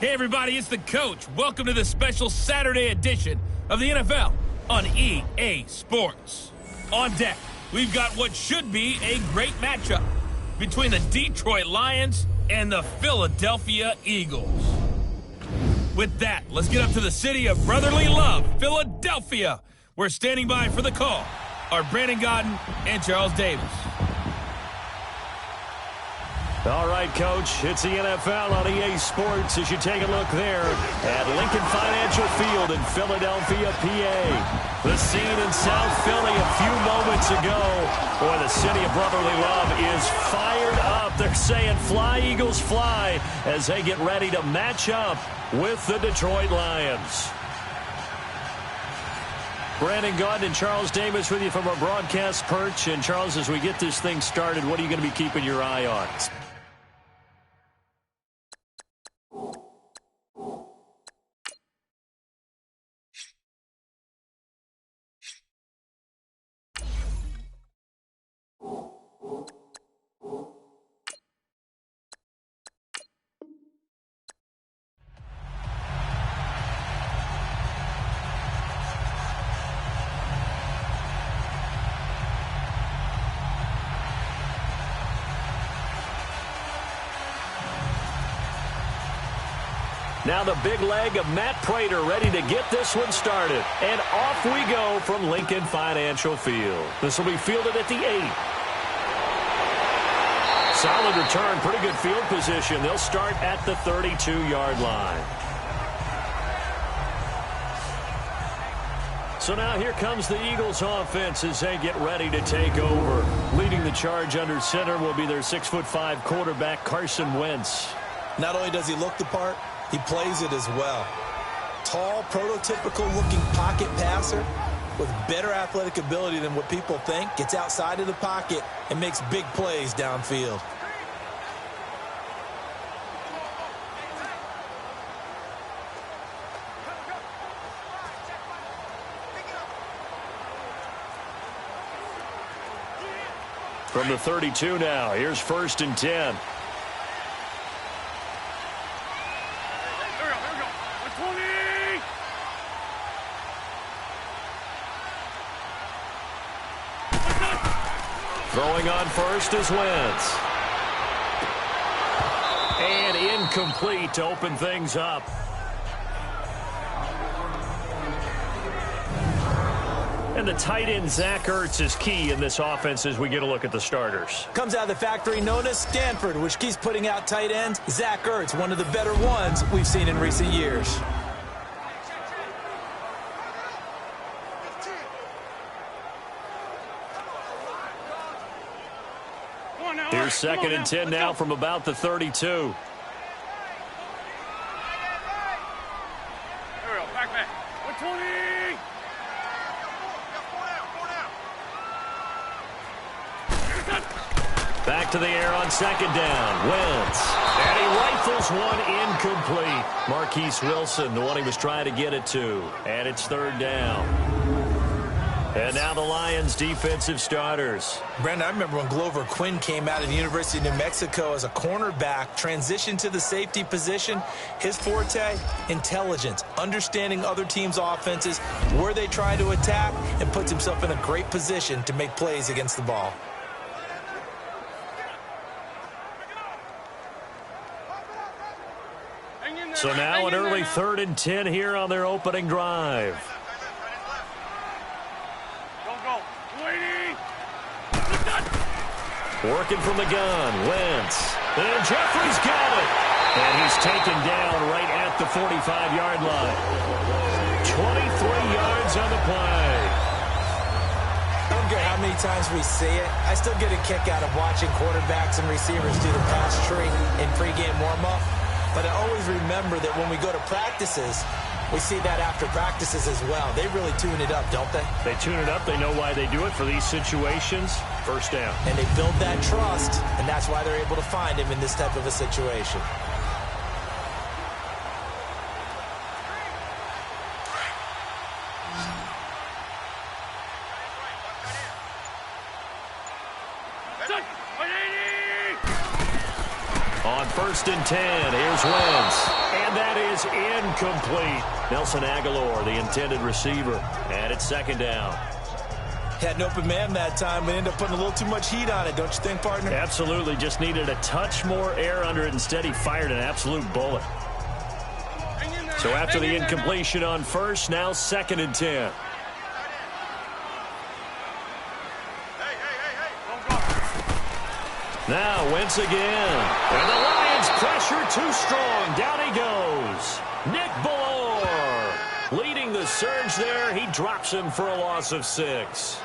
Hey everybody, it's the coach. Welcome to the special Saturday edition of the NFL on EA Sports. On deck, we've got what should be a great matchup between the Detroit Lions and the Philadelphia Eagles. With that, let's get up to the city of brotherly love, Philadelphia. We're standing by for the call are Brandon Gaudin and Charles Davis. All right, Coach, it's the NFL on EA Sports as you take a look there at Lincoln Financial Field in Philadelphia, PA. The scene in South Philly a few moments ago where the city of brotherly love is fired up. They're saying fly, Eagles, fly as they get ready to match up with the Detroit Lions. Brandon Gaudin and Charles Davis with you from our broadcast perch. And, Charles, as we get this thing started, what are you going to be keeping your eye on? Now the big leg of Matt Prater ready to get this one started. And off we go from Lincoln Financial Field. This will be fielded at the 8. Solid return, pretty good field position. They'll start at the 32-yard line. So now here comes the Eagles offense as they get ready to take over. Leading the charge under center will be their 6'5" quarterback, Carson Wentz. Not only does he look the part, he plays it as well. Tall, prototypical-looking pocket passer with better athletic ability than what people think. Gets outside of the pocket and makes big plays downfield. From the 32 now, here's 1st and 10. Throwing on first is Wentz. And incomplete to open things up. And the tight end, Zach Ertz, is key in this offense as we get a look at the starters. Comes out of the factory known as Stanford, which keeps putting out tight ends. Zach Ertz, one of the better ones we've seen in recent years. Here's 2nd and 10 now from about the 32. Back to the air on 2nd down. Wentz. And he rifles one incomplete. Marquise Wilson, the one he was trying to get it to. And it's 3rd down. And now the Lions' defensive starters. Brandon, I remember when Glover Quinn came out of the University of New Mexico as a cornerback, transitioned to the safety position. His forte, intelligence, understanding other teams' offenses, where they try to attack, and puts himself in a great position to make plays against the ball. So now an early 3rd and 10 here on their opening drive. Working from the gun, Wentz. And Jeffrey's got it. And he's taken down right at the 45-yard line. 23 yards on the play. I don't care how many times we see it. I still get a kick out of watching quarterbacks and receivers do the pass tree in pregame warm-up. But I always remember that when we go to practices, we see that after practices as well. They really tune it up, don't they? They tune it up. They know why they do it for these situations. 1st down. And they build that trust, and that's why they're able to find him in this type of a situation. 1st and 10. Here's Wentz. And that is incomplete. Nelson Aguilar, the intended receiver. And it's 2nd down. Had an open man that time, but ended up putting a little too much heat on it, don't you think, partner? Absolutely. Just needed a touch more air under it. Instead, he fired an absolute bullet. So after the incompletion on 1st, now 2nd and 10. Now Wentz again. And the Lions pressure too strong. Down he goes. Nick Ballore leading the surge there. He drops him for a loss of 6.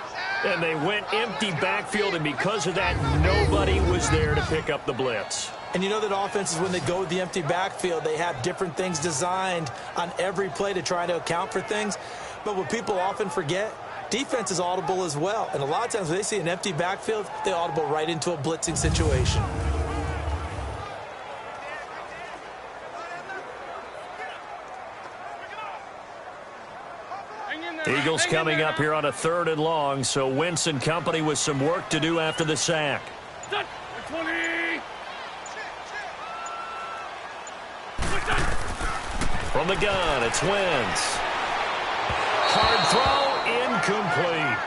And they went empty backfield, and because of that, nobody was there to pick up the blitz. And you know that offenses, when they go with the empty backfield, they have different things designed on every play to try to account for things. But what people often forget, defense is audible as well. And a lot of times when they see an empty backfield, they audible right into a blitzing situation. Eagles coming up here on a 3rd and long, so Wentz and company with some work to do after the sack. 20. From the gun, it's Wentz. Hard throw, incomplete.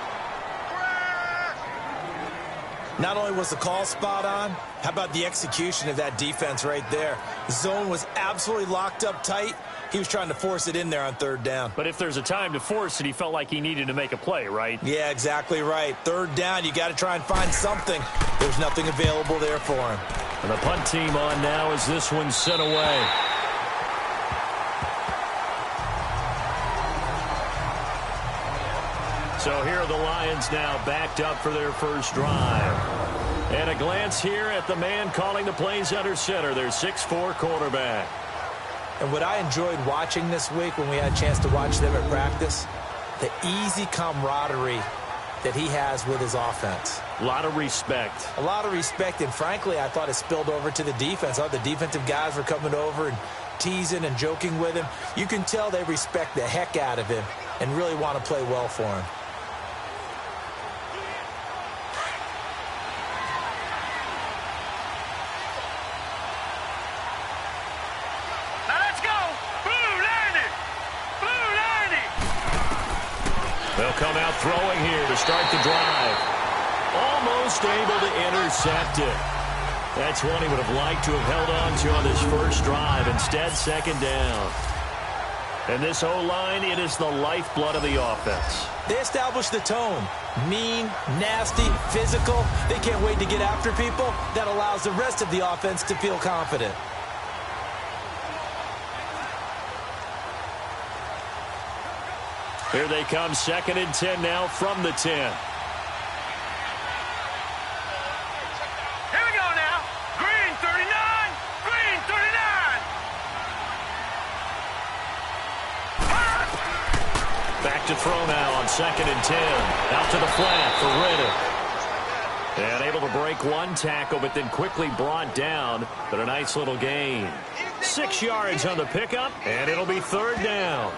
Not only was the call spot on, how about the execution of that defense right there? The zone was absolutely locked up tight. He was trying to force it in there on 3rd down. But if there's a time to force it, he felt like he needed to make a play, right? Yeah, exactly right. 3rd down, you got to try and find something. There's nothing available there for him. And the punt team on now as this one's sent away. So here are the Lions now backed up for their first drive. And a glance here at the man calling the plays under center, their 6'4" quarterback. And what I enjoyed watching this week when we had a chance to watch them at practice, the easy camaraderie that he has with his offense. A lot of respect. A lot of respect, and frankly, I thought it spilled over to the defense. I thought the defensive guys were coming over and teasing and joking with him. You can tell they respect the heck out of him and really want to play well for him. They'll come out throwing here to start the drive. Almost able to intercept it. That's one he would have liked to have held on to on this first drive. Instead, 2nd down. And this O-line, it is the lifeblood of the offense. They establish the tone. Mean, nasty, physical. They can't wait to get after people. That allows the rest of the offense to feel confident. Here they come, 2nd and 10 now from the 10. Here we go now. Green 39. Green 39. Back to throw now on 2nd and 10. Out to the flat for Riddick. And able to break one tackle, but then quickly brought down. But a nice little gain. 6 yards on the pickup, and it'll be 3rd down.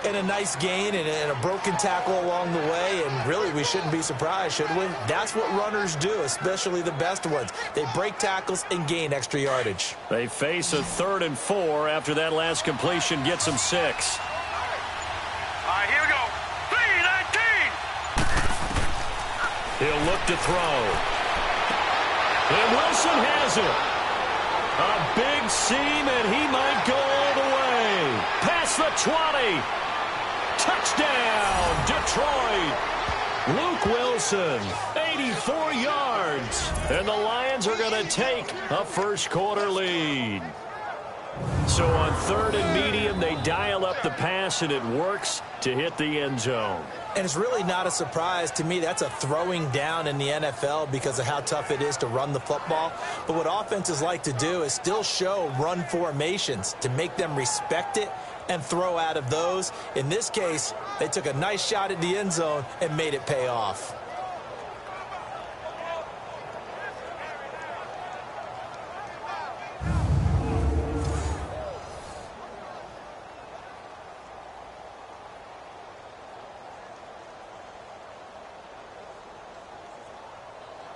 And a nice gain and a broken tackle along the way. And really, we shouldn't be surprised, should we? That's what runners do, especially the best ones. They break tackles and gain extra yardage. They face a 3rd and 4 after that last completion gets them 6. All right, here we go. 3-19. He'll look to throw. And Wilson has it. A big seam, and he might go all the way. Past the 20. Touchdown, Detroit. Luke Wilson, 84 yards. And the Lions are going to take a first-quarter lead. So on 3rd and medium, they dial up the pass, and it works to hit the end zone. And it's really not a surprise to me. That's a throwing down in the NFL because of how tough it is to run the football. But what offenses like to do is still show run formations to make them respect it and throw out of those. In this case, they took a nice shot at the end zone and made it pay off.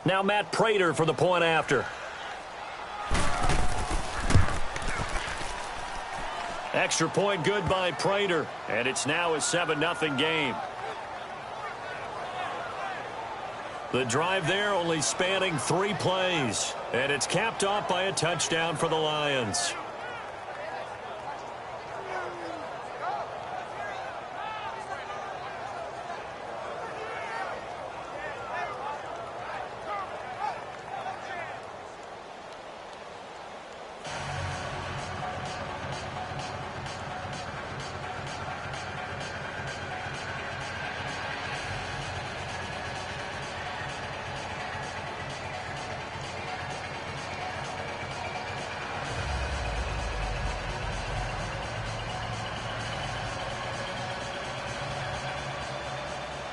Now Matt Prater for the point after. Extra point good by Prater, and it's now a 7-0 game. The drive there only spanning 3 plays, and it's capped off by a touchdown for the Lions.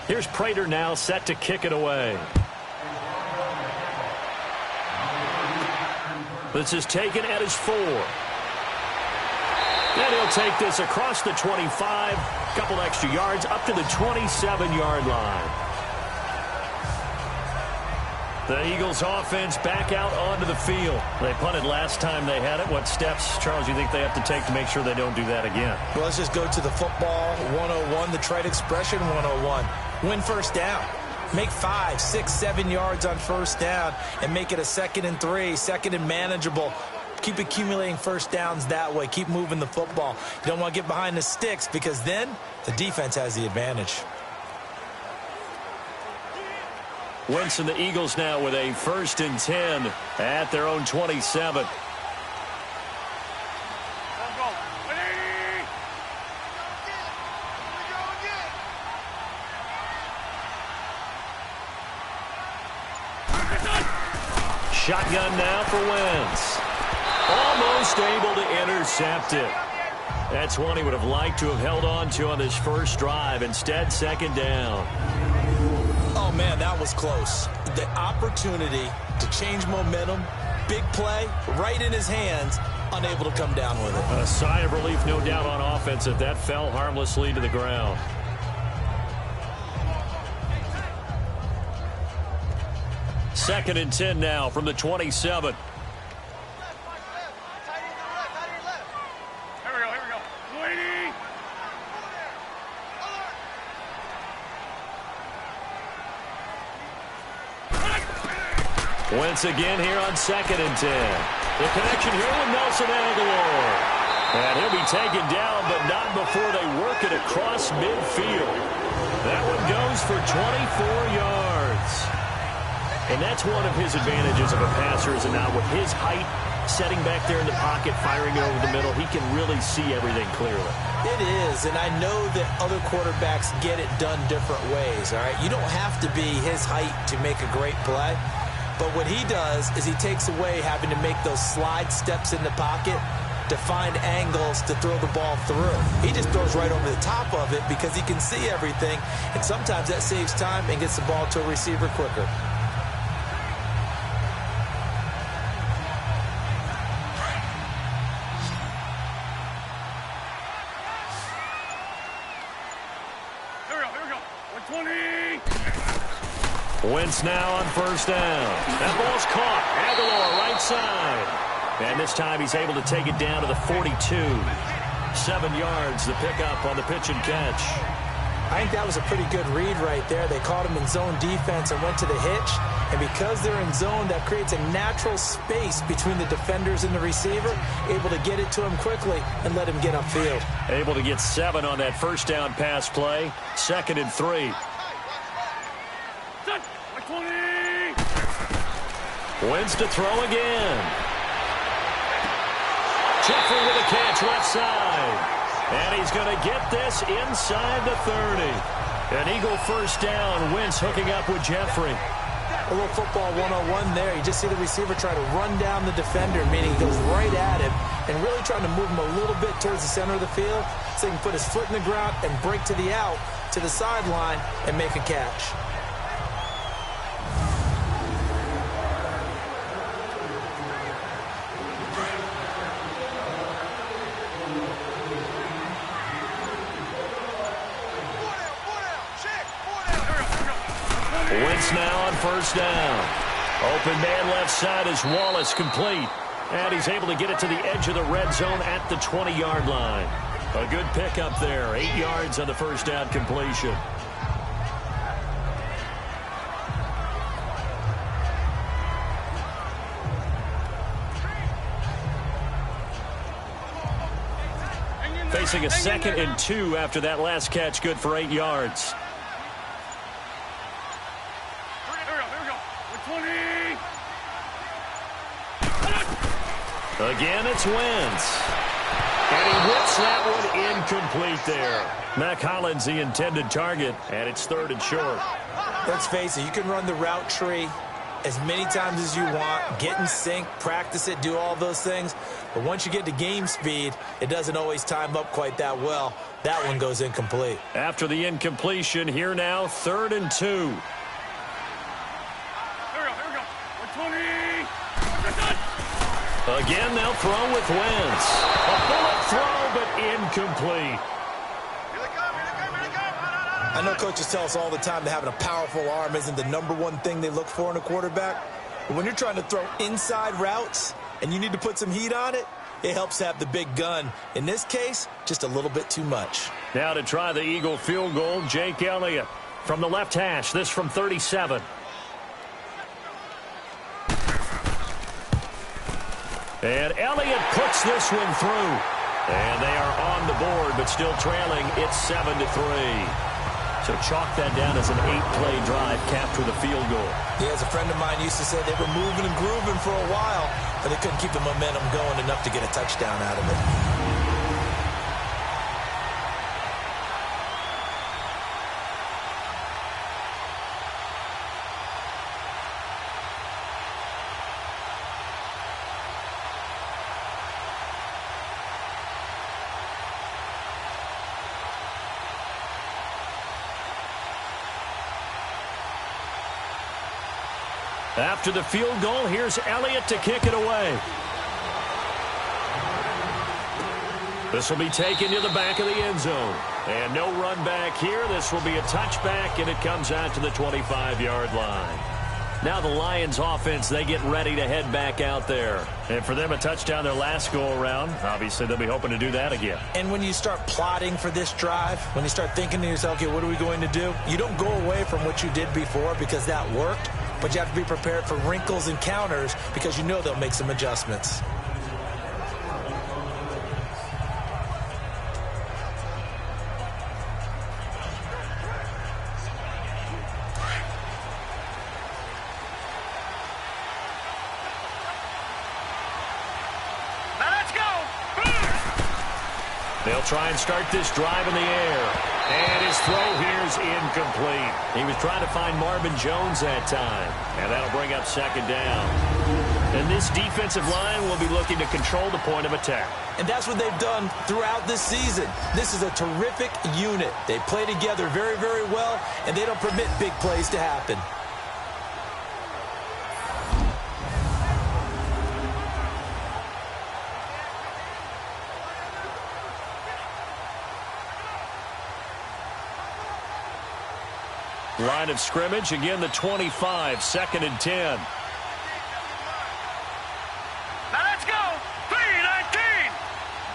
Here's Prater now set to kick it away. This is taken at his 4. And he'll take this across the 25, couple extra yards up to the 27-yard line. The Eagles offense back out onto the field. They punted last time they had it. What steps, Charles, you think they have to take to make sure they don't do that again? Well, let's just go to the football 101, the trade expression 101. Win first down. Make 5, 6, 7 yards on first down and make it a 2nd and 3, 2nd and manageable. Keep accumulating first downs that way. Keep moving the football. You don't want to get behind the sticks because then the defense has the advantage. Wentz and the Eagles now with a 1st and 10 at their own 27. Shotgun now for Wentz. Almost able to intercept it. That's one he would have liked to have held on to on his first drive. Instead, 2nd down. Oh, man, that was close. The opportunity to change momentum, big play, right in his hands, unable to come down with it. A sigh of relief, no doubt, on offense if that fell harmlessly to the ground. Second and 10 now from the 27. Wentz again here on 2nd and 10. The connection here with Nelson Aguilar. And he'll be taken down, but not before they work it across midfield. That one goes for 24 yards. And that's one of his advantages of a passer, is now with his height, setting back there in the pocket, firing it over the middle, he can really see everything clearly. It is, and I know that other quarterbacks get it done different ways, all right? You don't have to be his height to make a great play. But what he does is he takes away having to make those slide steps in the pocket to find angles to throw the ball through. He just throws right over the top of it because he can see everything, and sometimes that saves time and gets the ball to a receiver quicker. Wentz now on first down. That ball's caught. Aguilar right side. And this time he's able to take it down to the 42. 7 yards, the pickup on the pitch and catch. I think that was a pretty good read right there. They caught him in zone defense and went to the hitch. And because they're in zone, that creates a natural space between the defenders and the receiver, able to get it to him quickly and let him get upfield. Able to get 7 on that first down pass play. 2nd and 3. Wentz to throw again. Jeffrey with a catch left side. And he's going to get this inside the 30. An Eagle first down. Wentz hooking up with Jeffrey. A little football 101 there. You just see the receiver try to run down the defender, meaning he goes right at him and really trying to move him a little bit towards the center of the field so he can put his foot in the ground and break to the out, to the sideline, and make a catch. Wentz now on first down. Open man left side is Wallace, complete. And he's able to get it to the edge of the red zone at the 20-yard line. A good pickup there. 8 yards on the first down completion. Facing a 2nd and 2 after that last catch, good for 8 yards. Again, it's Wentz. And he whips that one incomplete there. Mac Hollins, the intended target, and it's 3rd and short. Let's face it, you can run the route tree as many times as you want, get in sync, practice it, do all those things. But once you get to game speed, it doesn't always time up quite that well. That one goes incomplete. After the incompletion, here now, 3rd and 2. Here we go. 20. Again, they'll throw with Wentz. A bullet throw, but incomplete. I know coaches tell us all the time that having a powerful arm isn't the #1 thing they look for in a quarterback. But when you're trying to throw inside routes and you need to put some heat on it, it helps have the big gun. In this case, just a little bit too much. Now to try the Eagle field goal, Jake Elliott from the left hash. This from 37. And Elliott puts this one through. And they are on the board, but still trailing. It's 7-3. So chalk that down as an 8-play drive capped with a field goal. Yeah, as a friend of mine used to say, they were moving and grooving for a while, but they couldn't keep the momentum going enough to get a touchdown out of it. After the field goal, here's Elliott to kick it away. This will be taken to the back of the end zone. And no run back here. This will be a touchback, and it comes out to the 25-yard line. Now the Lions offense, they get ready to head back out there. And for them, a touchdown their last go-around. Obviously, they'll be hoping to do that again. And when you start plotting for this drive, when you start thinking to yourself, okay, what are we going to do? You don't go away from what you did before because that worked. But you have to be prepared for wrinkles and counters because you know they'll make some adjustments. Now let's go. They'll try and start this drive in the air. And his throw here is incomplete. He was trying to find Marvin Jones that time. And that'll bring up 2nd down. And this defensive line will be looking to control the point of attack. And that's what they've done throughout this season. This is a terrific unit. They play together very, very well, and they don't permit big plays to happen. Line of scrimmage, again the 25, 2nd and 10. Now let's go. 3-19.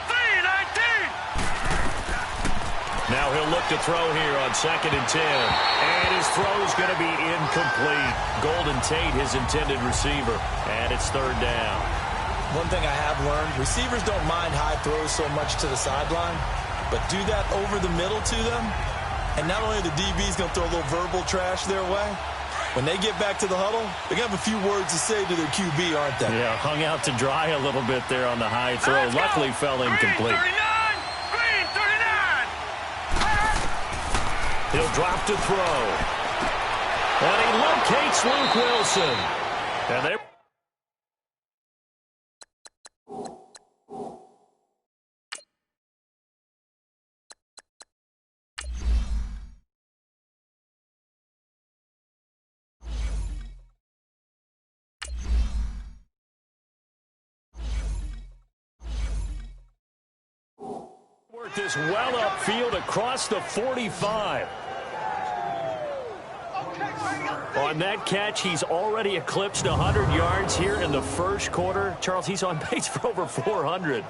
3-19. Now he'll look to throw here on 2nd and 10. And his throw is going to be incomplete. Golden Tate, his intended receiver. And it's 3rd down. One thing I have learned, receivers don't mind high throws so much to the sideline, but do that over the middle to them. And not only are the DBs going to throw a little verbal trash their way, when they get back to the huddle, they're going to have a few words to say to their QB, aren't they? Yeah, hung out to dry a little bit there on the high throw. Luckily fell incomplete. Green 39. He'll drop to throw. And he locates Luke Wilson. And they... Worked this well upfield across the 45. On that catch, he's already eclipsed 100 yards here in the first quarter. Charles, he's on pace for over 400.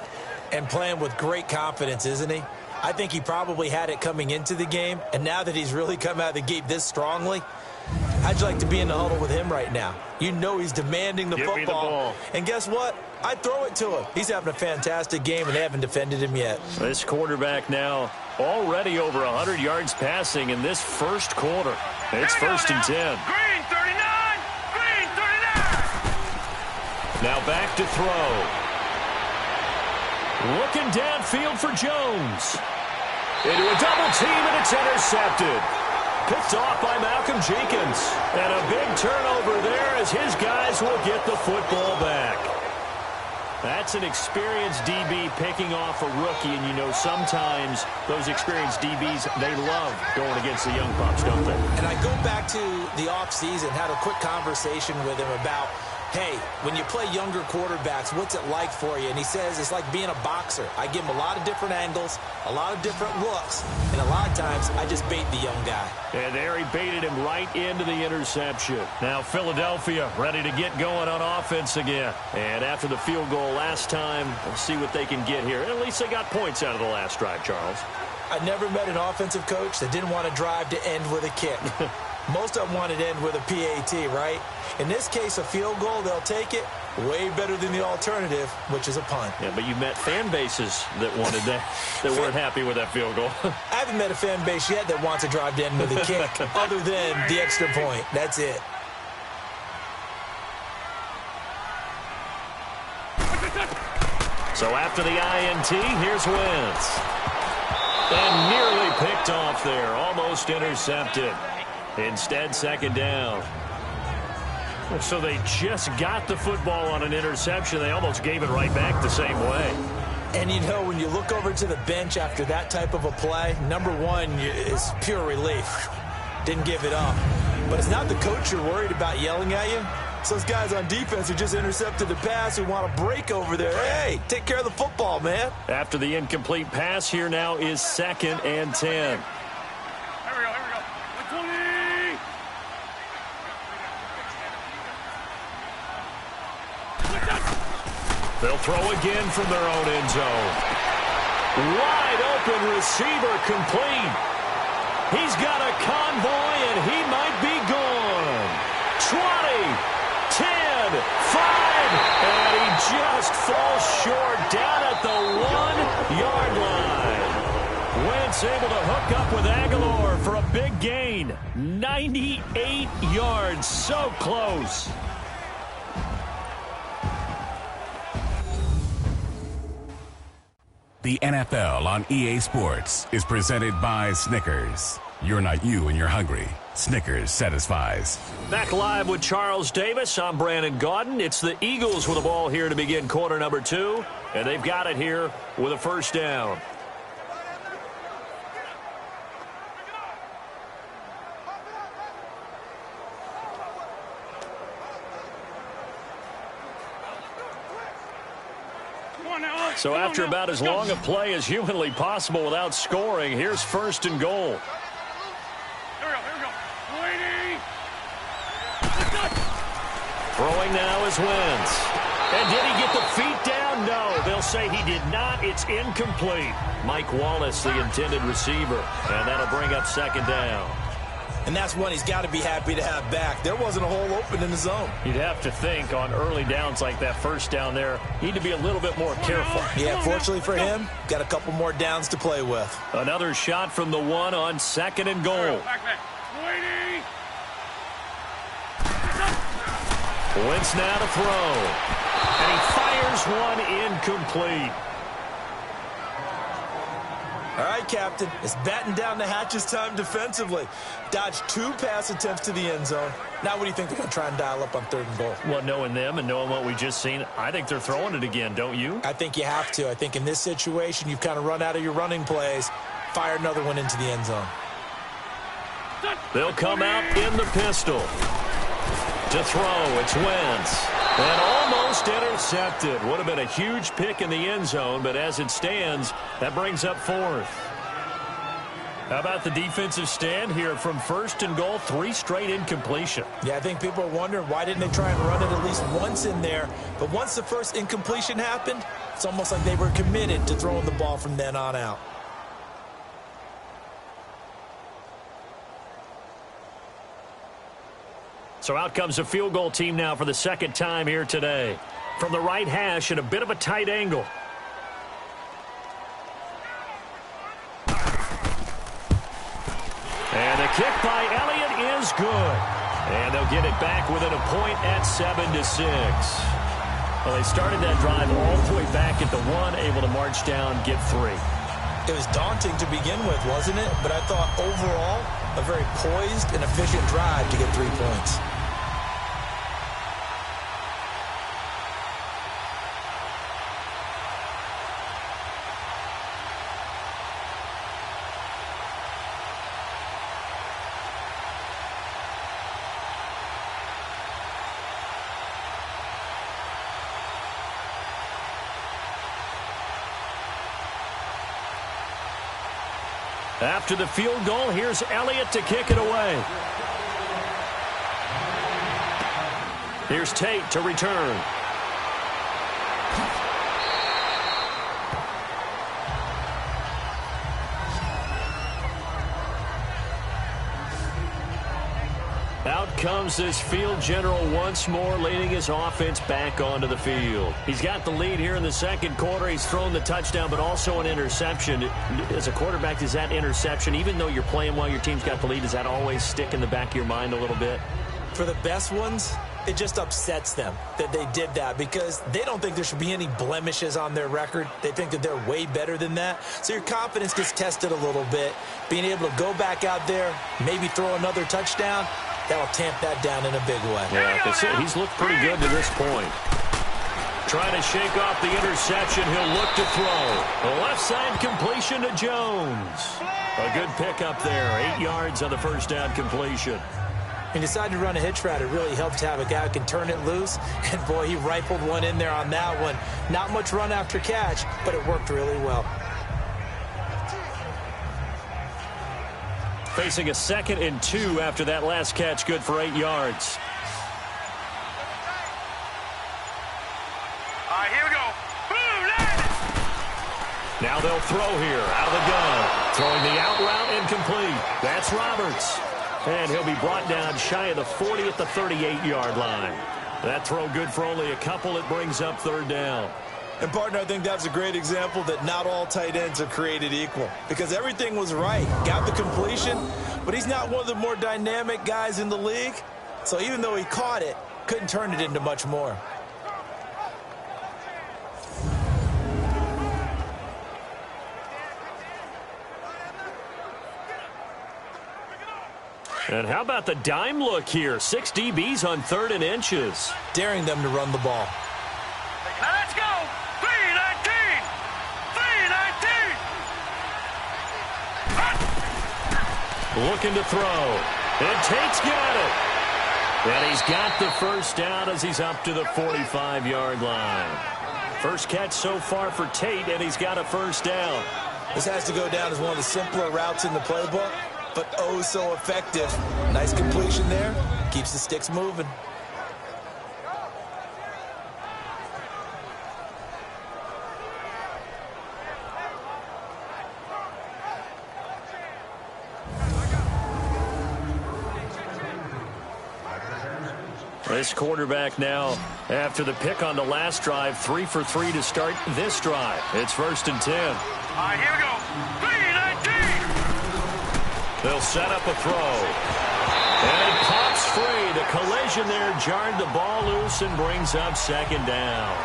And playing with great confidence, isn't he? I think he probably had it coming into the game, and now that he's really come out of the gate this strongly, how'd you like to be in the huddle with him right now? You know he's demanding the football. Me the ball. And guess what? I'd throw it to him. He's having a fantastic game, and they haven't defended him yet. This quarterback now already over 100 yards passing in this first quarter. It's first and 10. Green 39! Green 39! Now back to throw. Looking downfield for Jones. Into a double team, and it's intercepted. Picked off by Malcolm Jenkins. And a big turnover there as his guys will get the football back. That's an experienced DB picking off a rookie, and you know sometimes those experienced DBs, they love going against the young pups, don't they? And I go back to the offseason, had a quick conversation with him about, hey, when you play younger quarterbacks, what's it like for you? And he says it's like being a boxer. I give him a lot of different angles, a lot of different looks, and a lot of times I just bait the young guy. And there he baited him right into the interception. Now Philadelphia ready to get going on offense again. And after the field goal last time, we'll see what they can get here. And at least they got points out of the last drive, Charles. I never met an offensive coach that didn't want to drive to end with a kick. Most of them wanted to end with a PAT, right? In this case, a field goal, they'll take it. Way better than the alternative, which is a punt. Yeah, but you met fan bases that wanted that, that weren't happy with that field goal. I haven't met a fan base yet that wants to drive to end with a kick, other than the extra point. That's it. So after the INT, here's Wentz. And nearly picked off there, almost intercepted. Instead, second down. So they just got the football on an interception. They almost gave it right back the same way. And, you know, when you look over to the bench after that type of a play, number one is pure relief. Didn't give it up. But it's not the coach you're worried about yelling at you. It's those guys on defense who just intercepted the pass who want to break over there. Hey, take care of the football, man. After the incomplete pass, here now is second and 10. Here we go. 120! They'll throw again from their own end zone. Wide open receiver complete. He's got a convoy, and he might be gone. 20, 10, 5, and he just falls short down at the 1-yard line. Wentz able to hook up with Aguilar for a big gain. 98 yards, so close. The NFL on EA Sports is presented by Snickers. You're not you when you're hungry. Snickers satisfies. Back live with Charles Davis. I'm Brandon Gaudin. It's the Eagles with the ball here to begin quarter number 2. And they've got it here with a first down. So after about as long a play as humanly possible without scoring, here's first and goal. Here we go. Waiting. Throwing now is Wentz. And did he get the feet down? No, they'll say he did not. It's incomplete. Mike Wallace, the intended receiver. And that'll bring up second down. And that's one he's got to be happy to have back. There wasn't a hole open in the zone. You'd have to think on early downs like that first down there, need to be a little bit more careful. Yeah, fortunately for him, got a couple more downs to play with. Another shot from the 1 on second and goal. Back. Waiting. Wentz now to throw. And he fires one incomplete. All right, Captain, it's batten down the hatches time defensively. Dodged 2 pass attempts to the end zone. Now what do you think they're going to try and dial up on third and goal? Well, knowing them and knowing what we just seen, I think they're throwing it again, don't you? I think you have to. I think in this situation, you've kind of run out of your running plays. Fire another one into the end zone. They'll come out in the pistol. To throw, it's Wentz. And almost intercepted. Would have been a huge pick in the end zone, but as it stands, that brings up fourth. How about the defensive stand here from 1st and goal, 3 straight incompletion? Yeah, I think people are wondering why didn't they try and run it at least once in there. But once the first incompletion happened, it's almost like they were committed to throwing the ball from then on out. So out comes a field goal team now for the 2nd time here today. From the right hash at a bit of a tight angle. And the kick by Elliott is good. And they'll get it back within a point at 7-6. Well, they started that drive all the way back at the 1, able to march down, get 3. It was daunting to begin with, wasn't it? But I thought overall, a very poised and efficient drive to get 3 points. After the field goal, here's Elliott to kick it away. Here's Tate to return. Out comes this field general once more, leading his offense back onto the field. He's got the lead here in the 2nd quarter. He's thrown the touchdown, but also an interception. As a quarterback, does that interception, even though you're playing while your team's got the lead, does that always stick in the back of your mind a little bit? For the best ones, it just upsets them that they did that because they don't think there should be any blemishes on their record. They think that they're way better than that. So your confidence gets tested a little bit. Being able to go back out there, maybe throw another touchdown, that'll tamp that down in a big way. Yeah, that's it. He's looked pretty good to this point. Trying to shake off the interception. He'll look to throw. The left side completion to Jones. A good pickup there. 8 yards on the first down completion. He decided to run a hitch route. It really helped have a guy who can turn it loose. And, boy, he rifled one in there on that one. Not much run after catch, but it worked really well. Facing a 2nd and 2 after that last catch, good for 8 yards. All right, here we go. Boom, now they'll throw here, out of the gun. Throwing the out route incomplete. That's Roberts. And he'll be brought down shy of the 40 at the 38-yard line. That throw good for only a couple. It brings up 3rd down. And, partner, I think that's a great example that not all tight ends are created equal because everything was right. Got the completion, but he's not one of the more dynamic guys in the league. So even though he caught it, couldn't turn it into much more. And how about the dime look here? 6 DBs on 3rd and inches. Daring them to run the ball. Now let's go. 3-19. 3-19. Looking to throw. And Tate's got it. And he's got the first down as he's up to the 45-yard line. First catch so far for Tate, and he's got a first down. This has to go down as one of the simpler routes in the playbook, but oh so effective. Nice completion there. Keeps the sticks moving. This quarterback now, after the pick on the last drive, 3 for 3 to start this drive. It's 1st and 10. All right, here we go. 3-19. They'll set up a throw. And it pops free. The collision there jarred the ball loose and brings up 2nd down.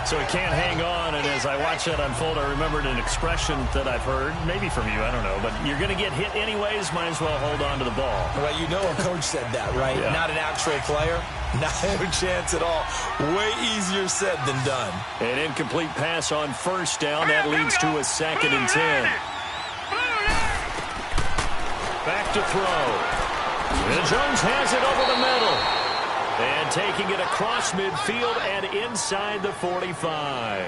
So he can't hang on, and as I watch that unfold, I remembered an expression that I've heard, maybe from you, I don't know, but you're going to get hit anyways, might as well hold on to the ball. Well, you know a coach said that, right? Yeah. Not an actual player. Not a chance at all. Way easier said than done. An incomplete pass on 1st down. That leads to a 2nd and 10. Back to throw. And Jones has it over the middle. And taking it across midfield and inside the 45.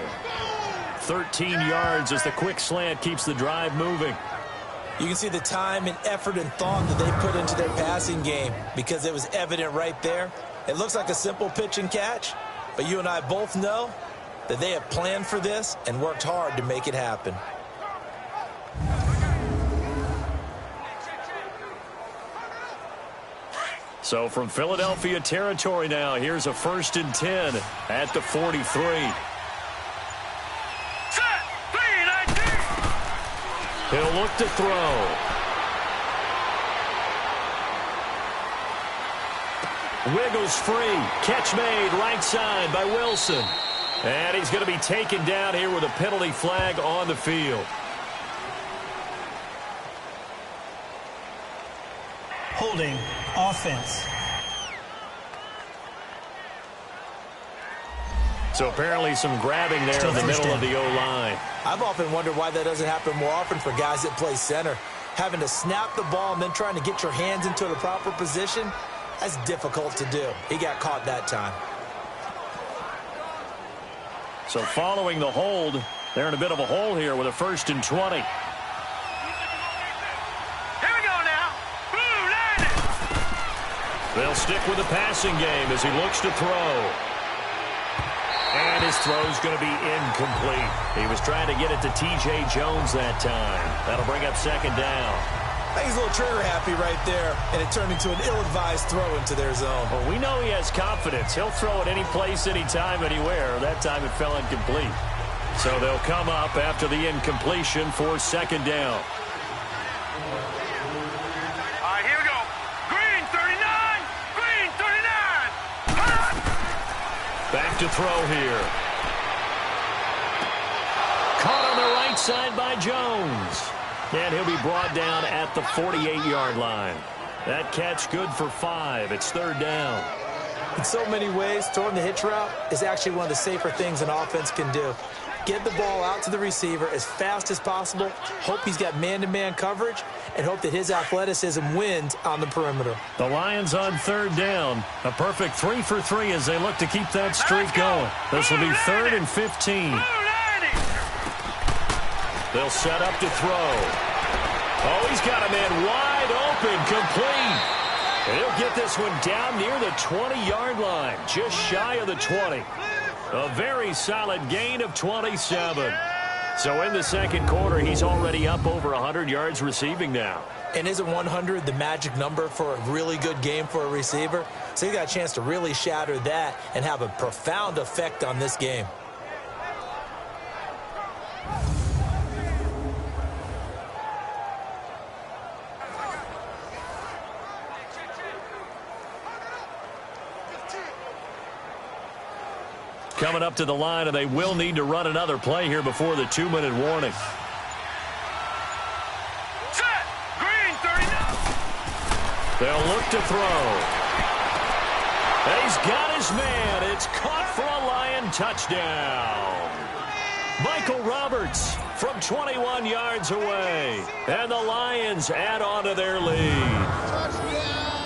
13 yards as the quick slant keeps the drive moving. You can see the time and effort and thought that they put into their passing game because it was evident right there. It looks like a simple pitch and catch, but you and I both know that they have planned for this and worked hard to make it happen. So from Philadelphia territory now, here's a 1st and 10 at the 43. Set, 3-19. He'll look to throw. Wiggles free. Catch made right side by Wilson. And he's going to be taken down here with a penalty flag on the field. Holding offense. So apparently some grabbing there in the middle of the O-line. I've often wondered why that doesn't happen more often for guys that play center. Having to snap the ball and then trying to get your hands into the proper position, that's difficult to do. He got caught that time. So following the hold, they're in a bit of a hole here with a 1st and 20. They'll stick with the passing game as he looks to throw. And his throw's going to be incomplete. He was trying to get it to T.J. Jones that time. That'll bring up 2nd down. I think he's a little trigger happy right there, and it turned into an ill-advised throw into their zone. Well, we know he has confidence. He'll throw it any place, anytime, anywhere. That time it fell incomplete. So they'll come up after the incompletion for 2nd down. Back to throw here. Caught on the right side by Jones. And he'll be brought down at the 48-yard line. That catch good for 5. It's 3rd down. In so many ways, throwing the hitch route is actually one of the safer things an offense can do. Get the ball out to the receiver as fast as possible, hope he's got man-to-man coverage, and hope that his athleticism wins on the perimeter. The Lions on 3rd down. A perfect 3 for 3 as they look to keep that streak going. This will be 3rd and 15. They'll set up to throw. Oh, he's got a man wide open, complete. And he'll get this one down near the 20-yard line, just shy of the 20. A very solid gain of 27. So in the 2nd quarter, he's already up over 100 yards receiving now. And isn't 100 the magic number for a really good game for a receiver? So you got a chance to really shatter that and have a profound effect on this game. Coming up to the line, and they will need to run another play here before the 2-minute warning. Set! Green, 39. They'll look to throw. And he's got his man. It's caught for a Lion touchdown. Michael Roberts from 21 yards away. And the Lions add on to their lead.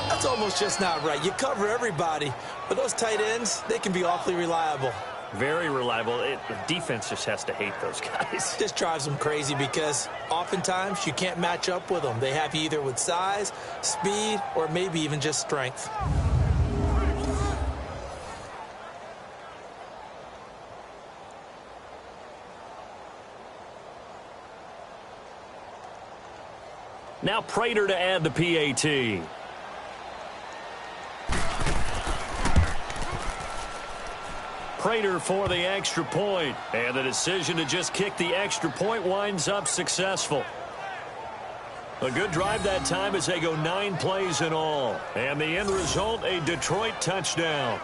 That's almost just not right. You cover everybody, but those tight ends, they can be awfully reliable. Very reliable. The defense just has to hate those guys. This drives them crazy because oftentimes you can't match up with them. They have you either with size, speed, or maybe even just strength. Now Prater to add the PAT. Prater for the extra point. And the decision to just kick the extra point winds up successful. A good drive that time as they go 9 plays in all. And the end result, a Detroit touchdown.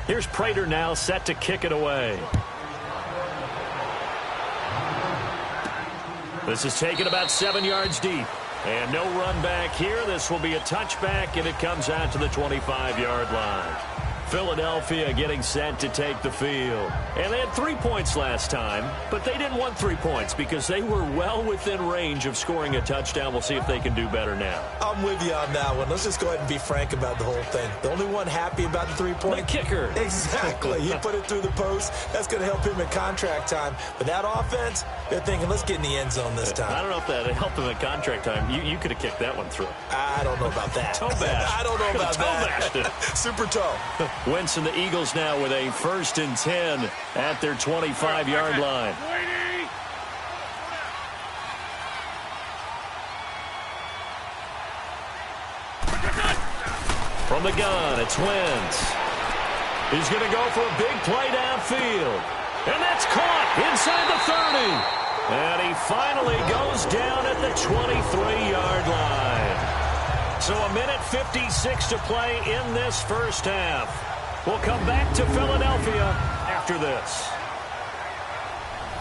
Here's Prater now set to kick it away. This is taken about 7 yards deep. And no run back here. This will be a touchback, and it comes out to the 25-yard line. Philadelphia getting set to take the field. And they had 3 points last time, but they didn't want 3 points because they were well within range of scoring a touchdown. We'll see if they can do better now. I'm with you on that one. Let's just go ahead and be frank about the whole thing. The only one happy about the 3-point? The kicker. Exactly. He put it through the post. That's going to help him in contract time. But that offense, they're thinking, let's get in the end zone this time. I don't know if that helped him in contract time. You could have kicked that one through. I don't know about that. Toe bash. I don't know about that. Super toe. Wentz and the Eagles now with a 1st and 10 at their 25-yard line. From the gun, it's Wentz. He's going to go for a big play downfield. And that's caught inside the 30. And he finally goes down at the 23-yard line. So a minute 56 to play in this first half. We'll come back to Philadelphia after this.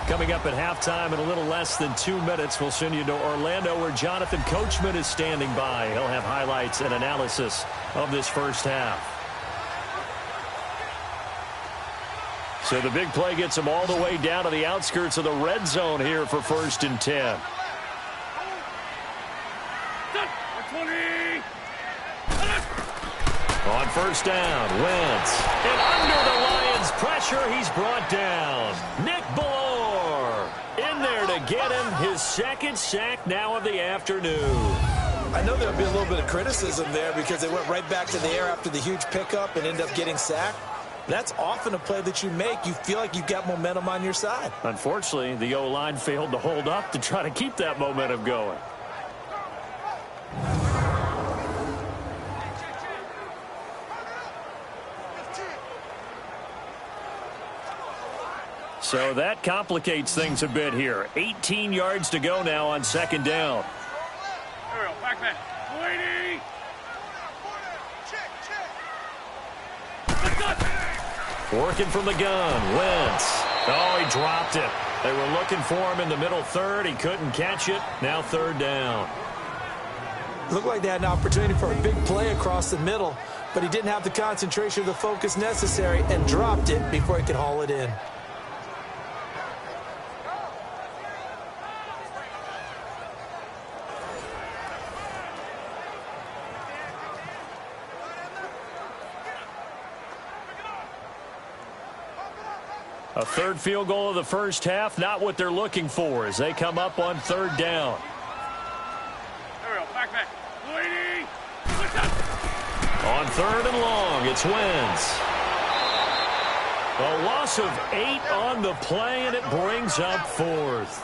Coming up at halftime in a little less than 2 minutes, we'll send you to Orlando where Jonathan Coachman is standing by. He'll have highlights and analysis of this first half. So the big play gets him all the way down to the outskirts of the red zone here for 1st and 10. On 1st down, Wentz. And under the Lions' pressure, he's brought down. Nick Ballore in there to get him his 2nd sack now of the afternoon. I know there'll be a little bit of criticism there because they went right back to the air after the huge pickup and ended up getting sacked. That's often a play that you make. You feel like you've got momentum on your side. Unfortunately, the O-line failed to hold up to try to keep that momentum going. So that complicates things a bit here. 18 yards to go now on 2nd down. Back man. Working from the gun, Wentz. Oh, he dropped it. They were looking for him in the middle third. He couldn't catch it. Now 3rd down. Looked like they had an opportunity for a big play across the middle, but he didn't have the concentration or the focus necessary and dropped it before he could haul it in. A 3rd field goal of the first half, not what they're looking for as they come up on 3rd down. On 3rd and long, it's Wentz. A loss of 8 on the play, and it brings up 4th.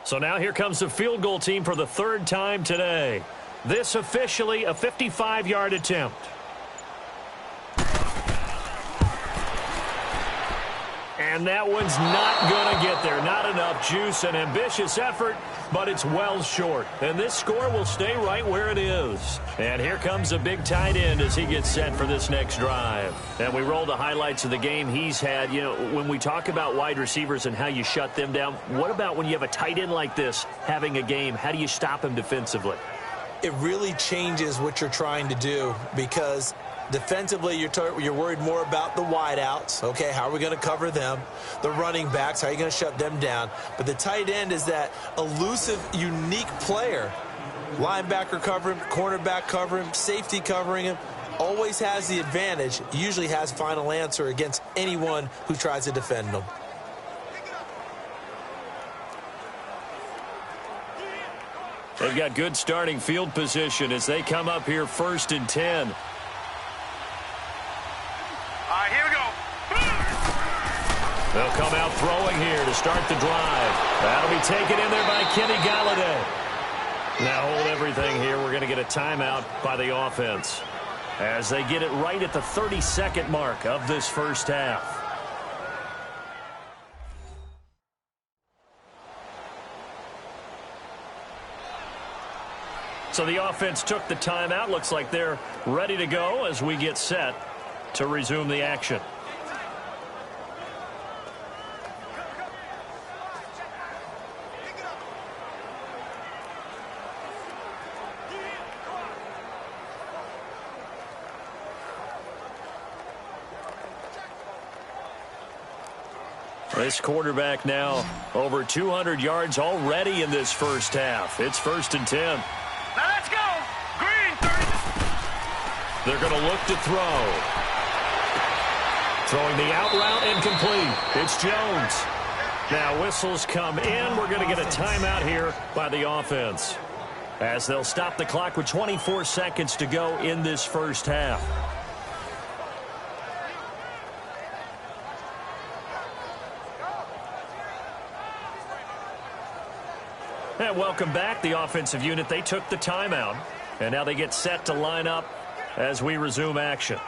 So now here comes the field goal team for the 3rd time today. This officially a 55-yard attempt. And that one's not going to get there. Not enough juice. An ambitious effort, but it's well short. And this score will stay right where it is. And here comes a big tight end as he gets set for this next drive. And we roll the highlights of the game he's had. You know, when we talk about wide receivers and how you shut them down, what about when you have a tight end like this having a game? How do you stop him defensively? It really changes what you're trying to do because defensively, you're worried more about the wideouts. Okay, how are we going to cover them? The running backs, how are you going to shut them down? But the tight end is that elusive, unique player. Linebacker cover him, cornerback cover him, safety covering him. Always has the advantage. Usually has final answer against anyone who tries to defend him. They've got good starting field position as they come up here 1st and 10. Here we go. They'll come out throwing here to start the drive. That'll be taken in there by Kenny Galladay. Now hold everything here. We're going to get a timeout by the offense as they get it right at the 30-second mark of this first half. So the offense took the timeout. Looks like they're ready to go as we get set to resume the action. This quarterback now over 200 yards already in this first half. It's 1st and 10. Now let's go. Green, 30. They're going to look to throw. Throwing the out route incomplete. It's Jones. Now whistles come in. We're going to get a timeout here by the offense, as they'll stop the clock with 24 seconds to go in this first half. And welcome back. The offensive unit, they took the timeout, and now they get set to line up as we resume action.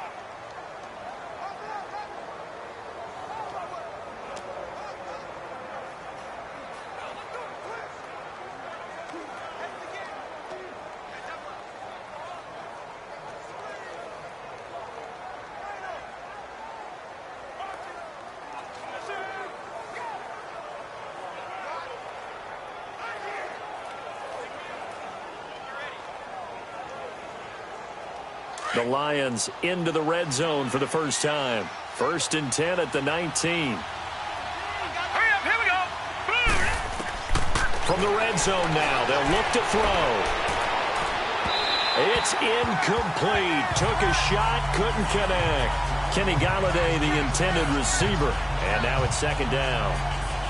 The Lions into the red zone for the first time. 1st and 10 at the 19. Hurry up, here we go. From the red zone now, they'll look to throw. It's incomplete. Took a shot, couldn't connect. Kenny Galladay, the intended receiver. And now it's 2nd down.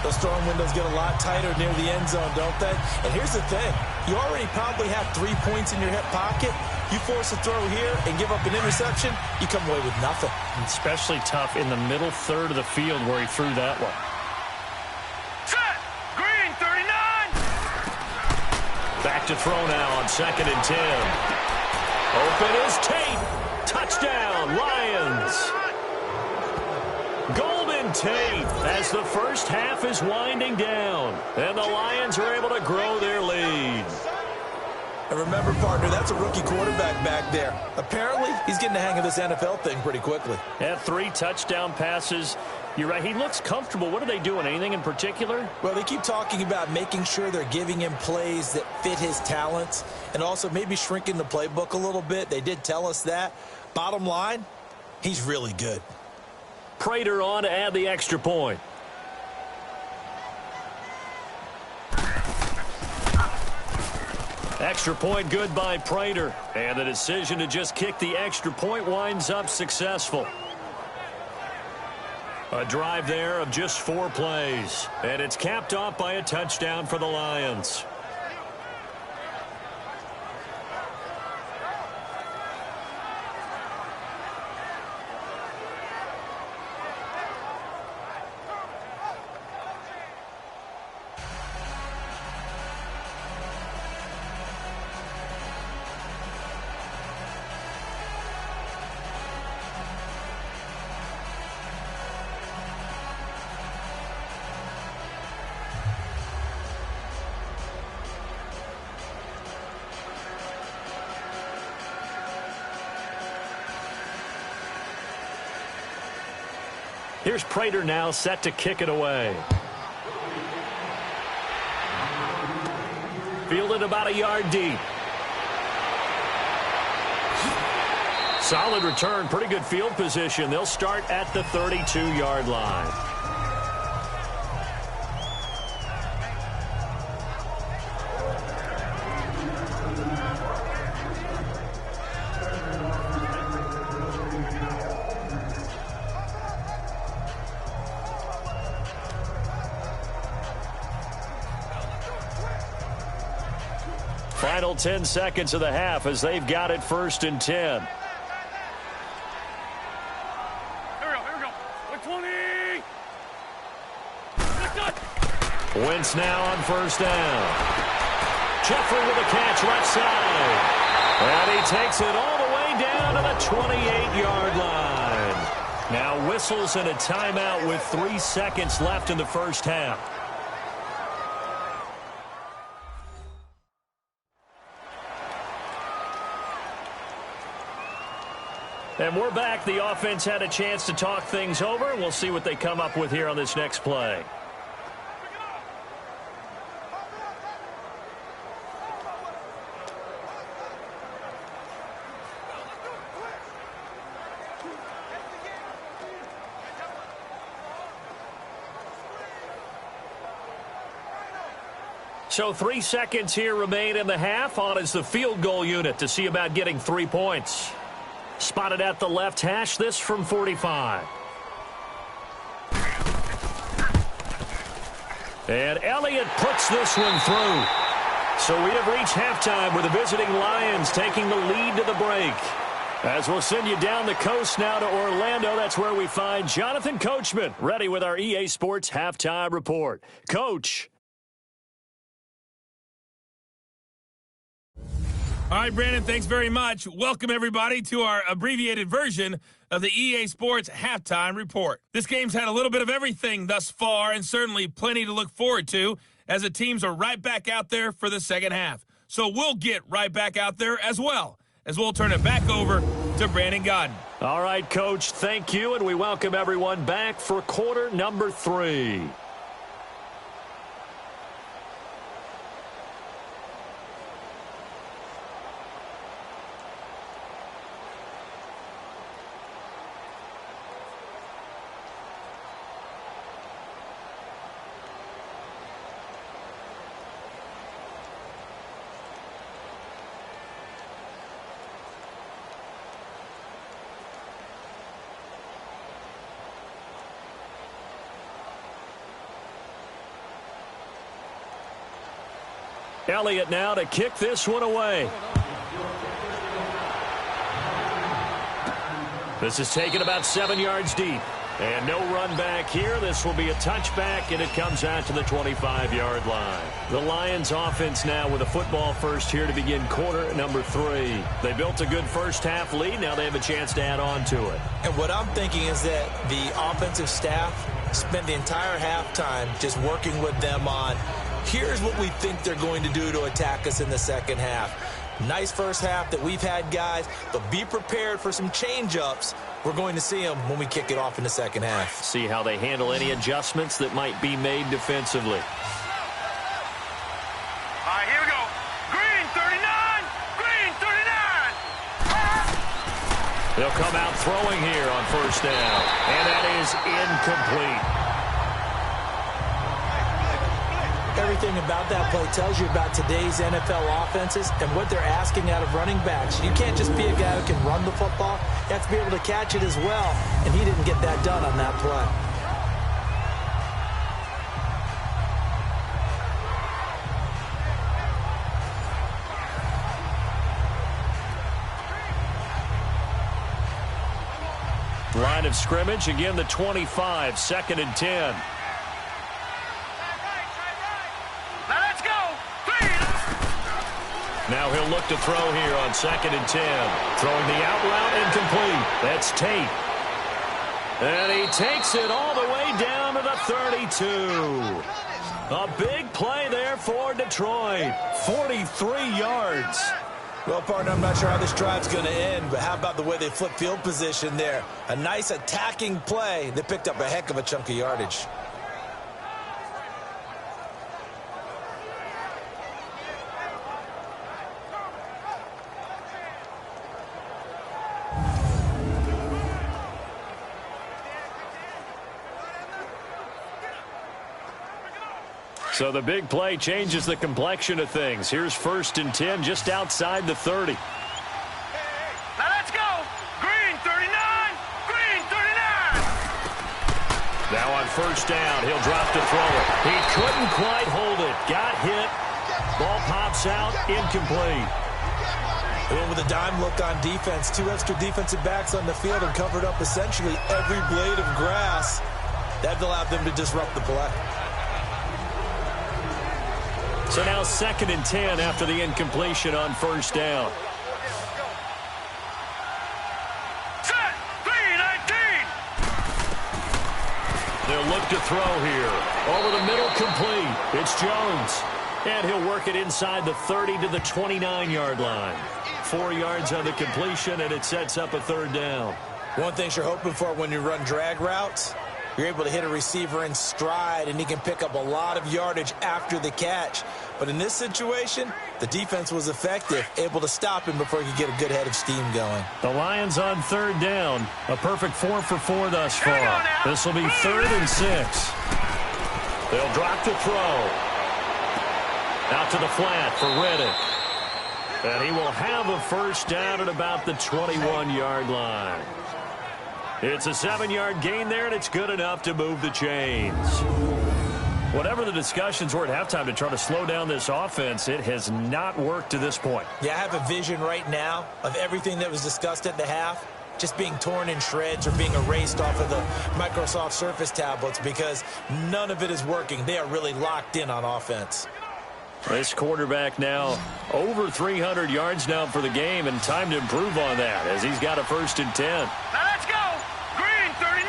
Those throwing windows get a lot tighter near the end zone, don't they? And here's the thing. You already probably have 3 points in your hip pocket. You force a throw here and give up an interception, you come away with nothing. Especially tough in the middle third of the field where he threw that one. Set. Green, 39. Back to throw now on 2nd and 10. Open is Tate. Touchdown, Lions. Golden Tate as the first half is winding down. And the Lions are able to grow their lead. And remember, partner, that's a rookie quarterback back there. Apparently, he's getting the hang of this NFL thing pretty quickly. Had 3 touchdown passes. You're right. He looks comfortable. What are they doing? Anything in particular? Well, they keep talking about making sure they're giving him plays that fit his talents and also maybe shrinking the playbook a little bit. They did tell us that. Bottom line, he's really good. Prater on to add the extra point. Extra point good by Prater. And the decision to just kick the extra point winds up successful. A drive there of just 4 plays. And it's capped off by a touchdown for the Lions. Here's Prater now set to kick it away. Fielded about a yard deep. Solid return, pretty good field position. They'll start at the 32-yard line. Final 10 seconds of the half as they've got it 1st and 10. Here we go. 20. Wentz now on 1st down. Jeffrey with a catch left side. And he takes it all the way down to the 28-yard line. Now whistles and a timeout with 3 seconds left in the first half. And we're back. The offense had a chance to talk things over. We'll see what they come up with here on this next play. So 3 seconds here remain in the half. On is the field goal unit to see about getting 3 points. Spotted at the left hash, this from 45. And Elliott puts this one through. So we have reached halftime with the visiting Lions taking the lead to the break. As we'll send you down the coast now to Orlando, that's where we find Jonathan Coachman ready with our EA Sports Halftime Report. Coach. All right, Brandon, thanks very much. Welcome, everybody, to our abbreviated version of the EA Sports Halftime Report. This game's had a little bit of everything thus far, and certainly plenty to look forward to, as the teams are right back out there for the second half. So we'll get right back out there as well, as we'll turn it back over to Brandon Godden. All right, Coach, thank you, and we welcome everyone back for quarter number 3. Elliott now to kick this one away. This is taken about 7 yards deep. And no run back here. This will be a touchback, and it comes out to the 25-yard line. The Lions offense now with a football first here to begin quarter number 3. They built a good first-half lead. Now they have a chance to add on to it. And what I'm thinking is that the offensive staff spent the entire halftime just working with them on, here's what we think they're going to do to attack us in the second half. Nice first half that we've had, guys, but be prepared for some change-ups. We're going to see them when we kick it off in the second half. See how they handle any adjustments that might be made defensively. All right, here we go. Green, 39. Green, 39. They'll come out throwing here on first down, and that is incomplete. Everything about that play tells you about today's NFL offenses and what they're asking out of running backs. You can't just be a guy who can run the football. You have to be able to catch it as well, and he didn't get that done on that play. Line of scrimmage, again the 25, 2nd and 10. Now he'll look to throw here on 2nd and 10. Throwing the out route incomplete. That's Tate. And he takes it all the way down to the 32. A big play there for Detroit. 43 yards. Well, partner, I'm not sure how this drive's going to end, but how about the way they flip field position there? A nice attacking play. They picked up a heck of a chunk of yardage. So the big play changes the complexion of things. Here's 1st and 10 just outside the 30. Now let's go. Green, 39. Green, 39. Now on first down, he'll drop to throw it. He couldn't quite hold it. Got hit. Ball pops out. Incomplete. They went with a dime look on defense. 2 extra defensive backs on the field and covered up essentially every blade of grass. That allowed them to disrupt the play. So now 2nd and 10 after the incompletion on first down. Set. 3-19. They'll look to throw here. Over the middle, complete. It's Jones. And he'll work it inside the 30 to the 29-yard line. 4 yards on the completion, and it sets up a 3rd down. One thing you're hoping for when you run drag routes, you're able to hit a receiver in stride, and he can pick up a lot of yardage after the catch. But in this situation, the defense was effective, able to stop him before he could get a good head of steam going. The Lions on 3rd down. A perfect 4 for 4 thus far. This will be 3rd and 6. They'll drop the throw. Out to the flat for Reddick. And he will have a 1st down at about the 21-yard line. It's a 7-yard gain there, and it's good enough to move the chains. Whatever the discussions were at halftime to try to slow down this offense, it has not worked to this point. Yeah, I have a vision right now of everything that was discussed at the half just being torn in shreds or being erased off of the Microsoft Surface tablets because none of it is working. They are really locked in on offense. This quarterback now over 300 yards now for the game, and time to improve on that as he's got a 1st and 10. Now let's go. Green, 39.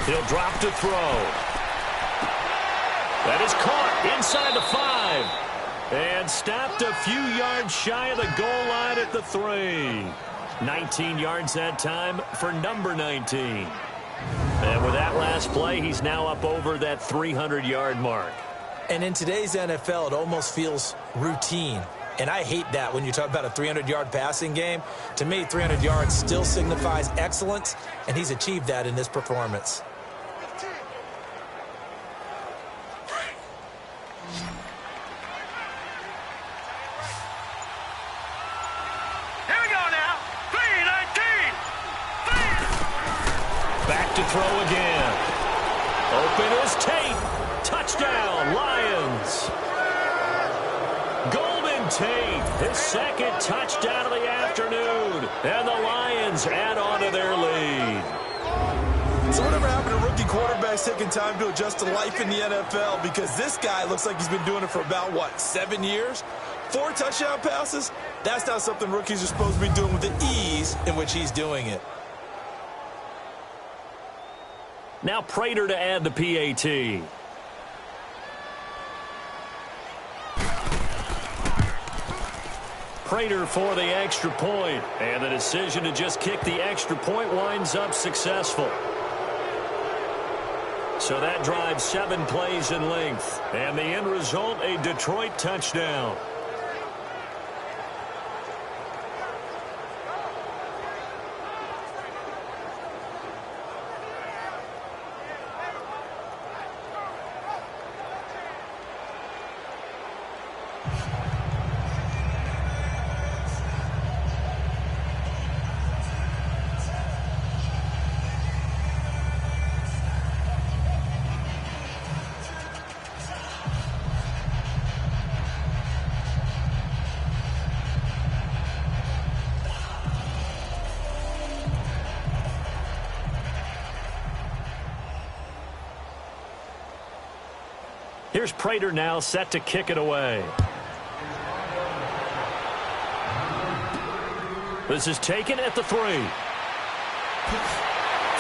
He'll drop to throw. That is caught inside the 5 and stopped a few yards shy of the goal line at the 3. 19 yards that time for number 19. And with that last play, he's now up over that 300-yard mark. And in today's NFL, it almost feels routine. And I hate that when you talk about a 300-yard passing game. To me, 300 yards still signifies excellence, and he's achieved that in this performance. Here we go now. 319. Back to throw again. Open is Tate. Touchdown, Lions. Golden Tate, his 2nd touchdown of the afternoon. And the Lions add on to their lead. So whatever happened to rookie quarterbacks taking time to adjust to life in the NFL? Because this guy looks like he's been doing it for about, 7 years? 4 touchdown passes? That's not something rookies are supposed to be doing with the ease in which he's doing it. Now Prater to add the PAT. Prater for the extra point, and the decision to just kick the extra point winds up successful. So that drives 7 plays in length, and the end result, a Detroit touchdown. Here's Prater now set to kick it away. This is taken at the 3.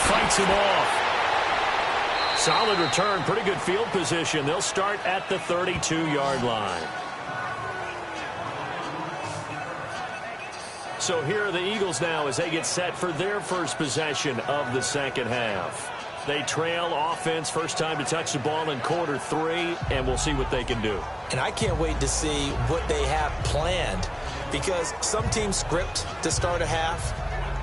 Fights him off. Solid return, pretty good field position. They'll start at the 32-yard line. So here are the Eagles now as they get set for their first possession of the 2nd half. They trail offense, first time to touch the ball in quarter 3, and we'll see what they can do. And I can't wait to see what they have planned, because some teams script to start a half.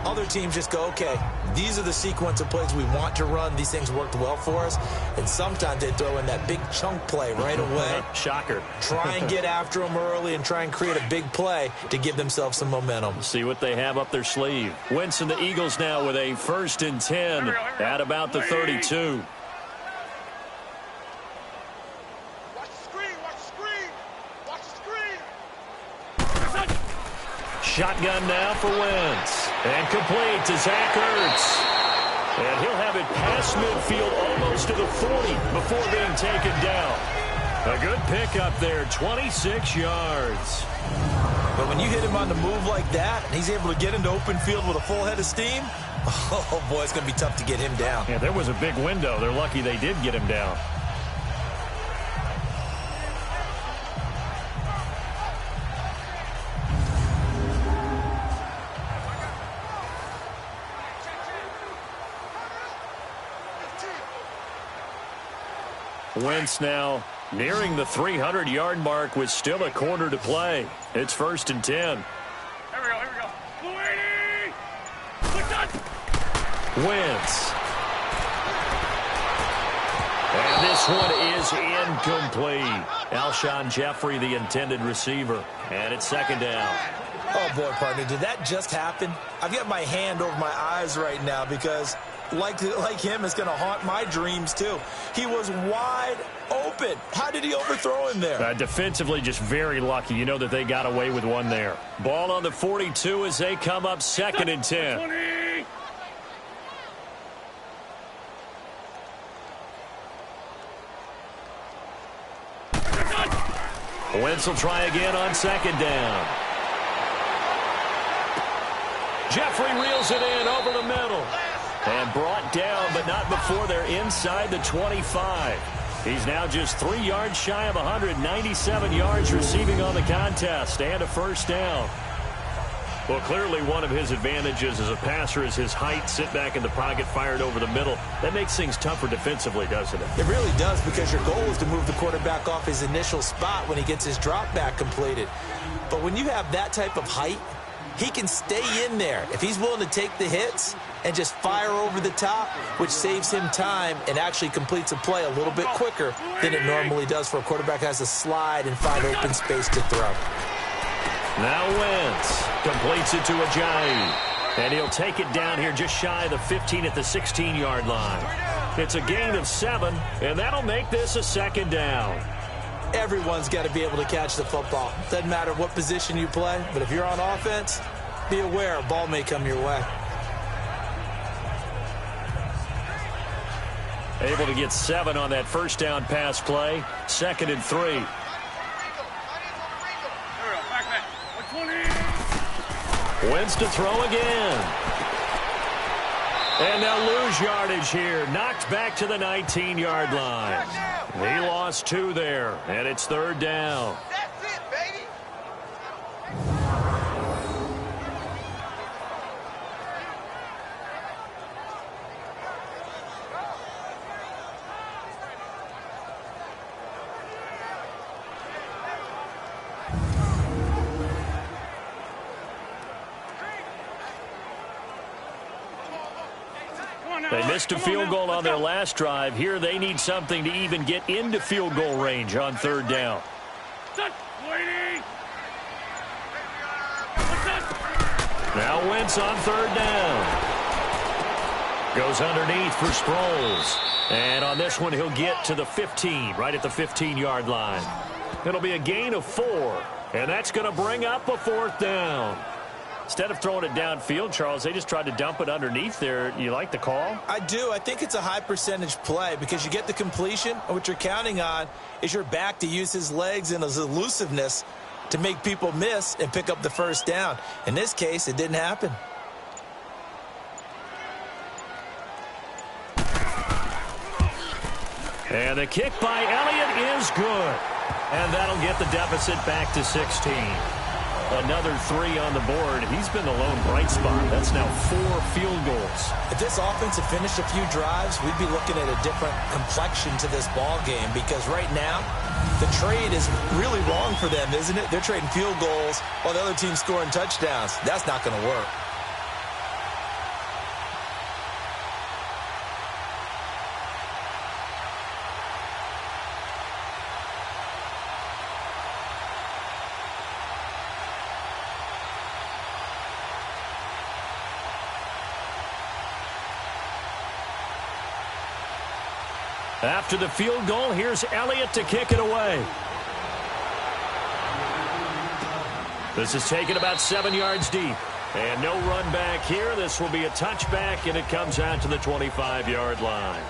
Other teams just go, okay, these are the sequence of plays we want to run. These things worked well for us. And sometimes they throw in that big chunk play right away. Shocker. Try and get after them early and try and create a big play to give themselves some momentum. See what they have up their sleeve. Wentz and the Eagles now with a 1st and 10 at about the 32. Shotgun now for Wentz. And complete to Zach Ertz. And he'll have it past midfield almost to the 40 before being taken down. A good pickup there, 26 yards. But when you hit him on the move like that, and he's able to get into open field with a full head of steam, oh boy, it's going to be tough to get him down. Yeah, there was a big window. They're lucky they did get him down. Wentz now nearing the 300-yard mark with still a quarter to play. It's 1st and 10. Here we go. Louie! Wentz. And this one is incomplete. Alshon Jeffrey, the intended receiver. And it's 2nd down. Oh, boy, partner, did that just happen? I've got my hand over my eyes right now because, like him, it's going to haunt my dreams, too. He was wide open. How did he overthrow him there? Defensively, just very lucky. You know that they got away with one there. Ball on the 42 as they come up 2nd and 10. 20! Wentz will try again on 2nd down. Jeffrey reels it in over the middle. And brought down, but not before they're inside the 25. He's now just 3 yards shy of 197 yards receiving on the contest and a 1st down. Well, clearly one of his advantages as a passer is his height. Sit back in the pocket, fired over the middle. That makes things tougher defensively, doesn't it? It really does, because your goal is to move the quarterback off his initial spot when he gets his drop back completed. But when you have that type of height, he can stay in there if he's willing to take the hits and just fire over the top, which saves him time and actually completes a play a little bit quicker than it normally does for a quarterback who has to slide and find open space to throw. Now Wentz completes it to Ajayi. And he'll take it down here just shy of the 15 at the 16-yard line. It's a gain of 7, and that'll make this a 2nd down. Everyone's got to be able to catch the football. Doesn't matter what position you play, but if you're on offense, be aware a ball may come your way. Able to get 7 on that 1st down pass play. 2nd and 3. Wentz to throw again. And they'll lose yardage here. Knocked back to the 19-yard line. He lost 2 there, and it's 3rd down. That's it, baby! They missed a field goal on their last drive. Here they need something to even get into field goal range on 3rd down. Now Wentz on 3rd down. Goes underneath for Sproles. And on this one, he'll get to the 15, right at the 15-yard line. It'll be a gain of 4, and that's going to bring up a 4th down. Instead of throwing it downfield, Charles, they just tried to dump it underneath there. You like the call? I do. I think it's a high percentage play because you get the completion, and what you're counting on is your back to use his legs and his elusiveness to make people miss and pick up the 1st down. In this case, it didn't happen. And the kick by Elliott is good. And that'll get the deficit back to 16. Another 3 on the board. He's been the lone bright spot. That's now 4 field goals. If this offense had finished a few drives, we'd be looking at a different complexion to this ball game, because right now the trade is really wrong for them, isn't it? They're trading field goals while the other team's scoring touchdowns. That's not going to work. After the field goal, here's Elliott to kick it away. This is taken about 7 yards deep. And no run back here. This will be a touchback, and it comes out to the 25-yard line.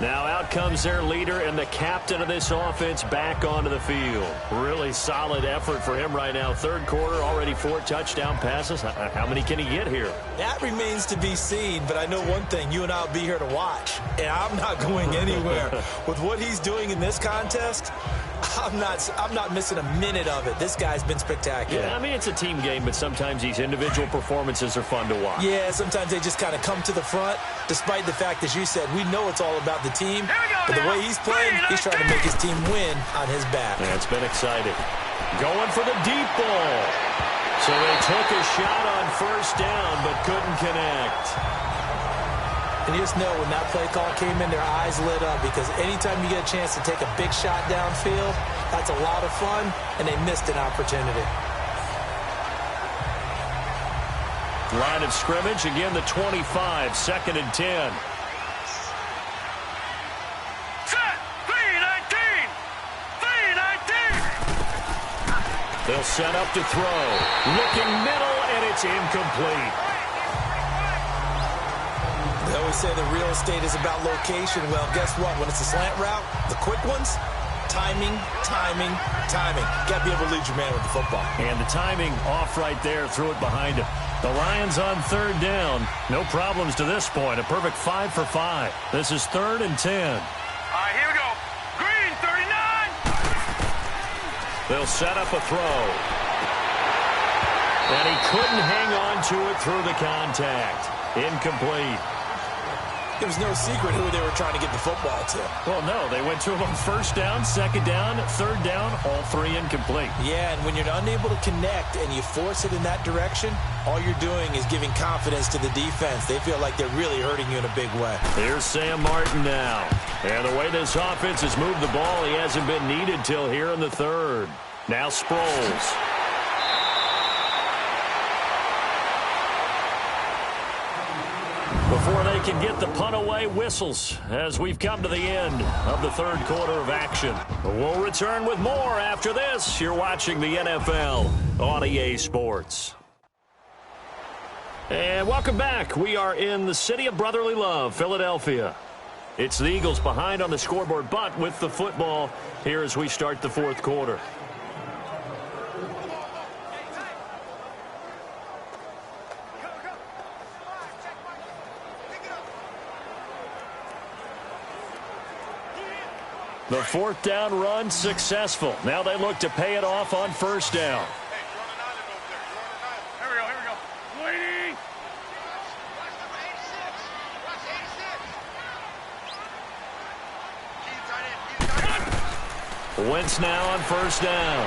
Now out comes their leader and the captain of this offense back onto the field. Really solid effort for him right now. 3rd quarter, already 4 touchdown passes. How many can he get here? That remains to be seen, but I know one thing. You and I will be here to watch, and I'm not going anywhere. With what he's doing in this contest, I'm not missing a minute of it. This guy's been spectacular. Yeah, I mean, it's a team game, but sometimes these individual performances are fun to watch. Yeah, sometimes they just kind of come to the front, despite the fact, as you said, we know it's all about the team. But the way he's playing, he's trying to make his team win on his back. Yeah, it's been exciting. Going for the deep ball. So they took a shot on first down, but couldn't connect. And you just know when that play call came in, their eyes lit up, because anytime you get a chance to take a big shot downfield, that's a lot of fun, and they missed an opportunity. Line of scrimmage, again the 25, 2nd and 10. Set, 3-19. 3-19. They'll set up to throw. Looking middle, and it's incomplete. They always say the real estate is about location. Well, guess what? When it's a slant route, the quick ones, timing, timing, timing. Got to be able to lead your man with the football. And the timing off right there, threw it behind him. The Lions on 3rd down. No problems to this point. A perfect 5 for 5. This is 3rd and 10. All right, here we go. Green, 39. They'll set up a throw. And he couldn't hang on to it through the contact. Incomplete. It was no secret who they were trying to get the football to. Well, no, they went to him on 1st down, 2nd down, 3rd down, all 3 incomplete. Yeah, and when you're unable to connect and you force it in that direction, all you're doing is giving confidence to the defense. They feel like they're really hurting you in a big way. Here's Sam Martin now. And the way this offense has moved the ball, he hasn't been needed till here in the 3rd. Now Sproles. Before they can get the punt away, whistles as we've come to the end of the 3rd quarter of action. We'll return with more after this. You're watching the NFL on EA Sports. And welcome back. We are in the city of brotherly love, Philadelphia. It's the Eagles behind on the scoreboard, but with the football here as we start the 4th quarter. The 4th down run successful. Now they look to pay it off on 1st down. Here we go. Waiting. Wentz now on 1st down.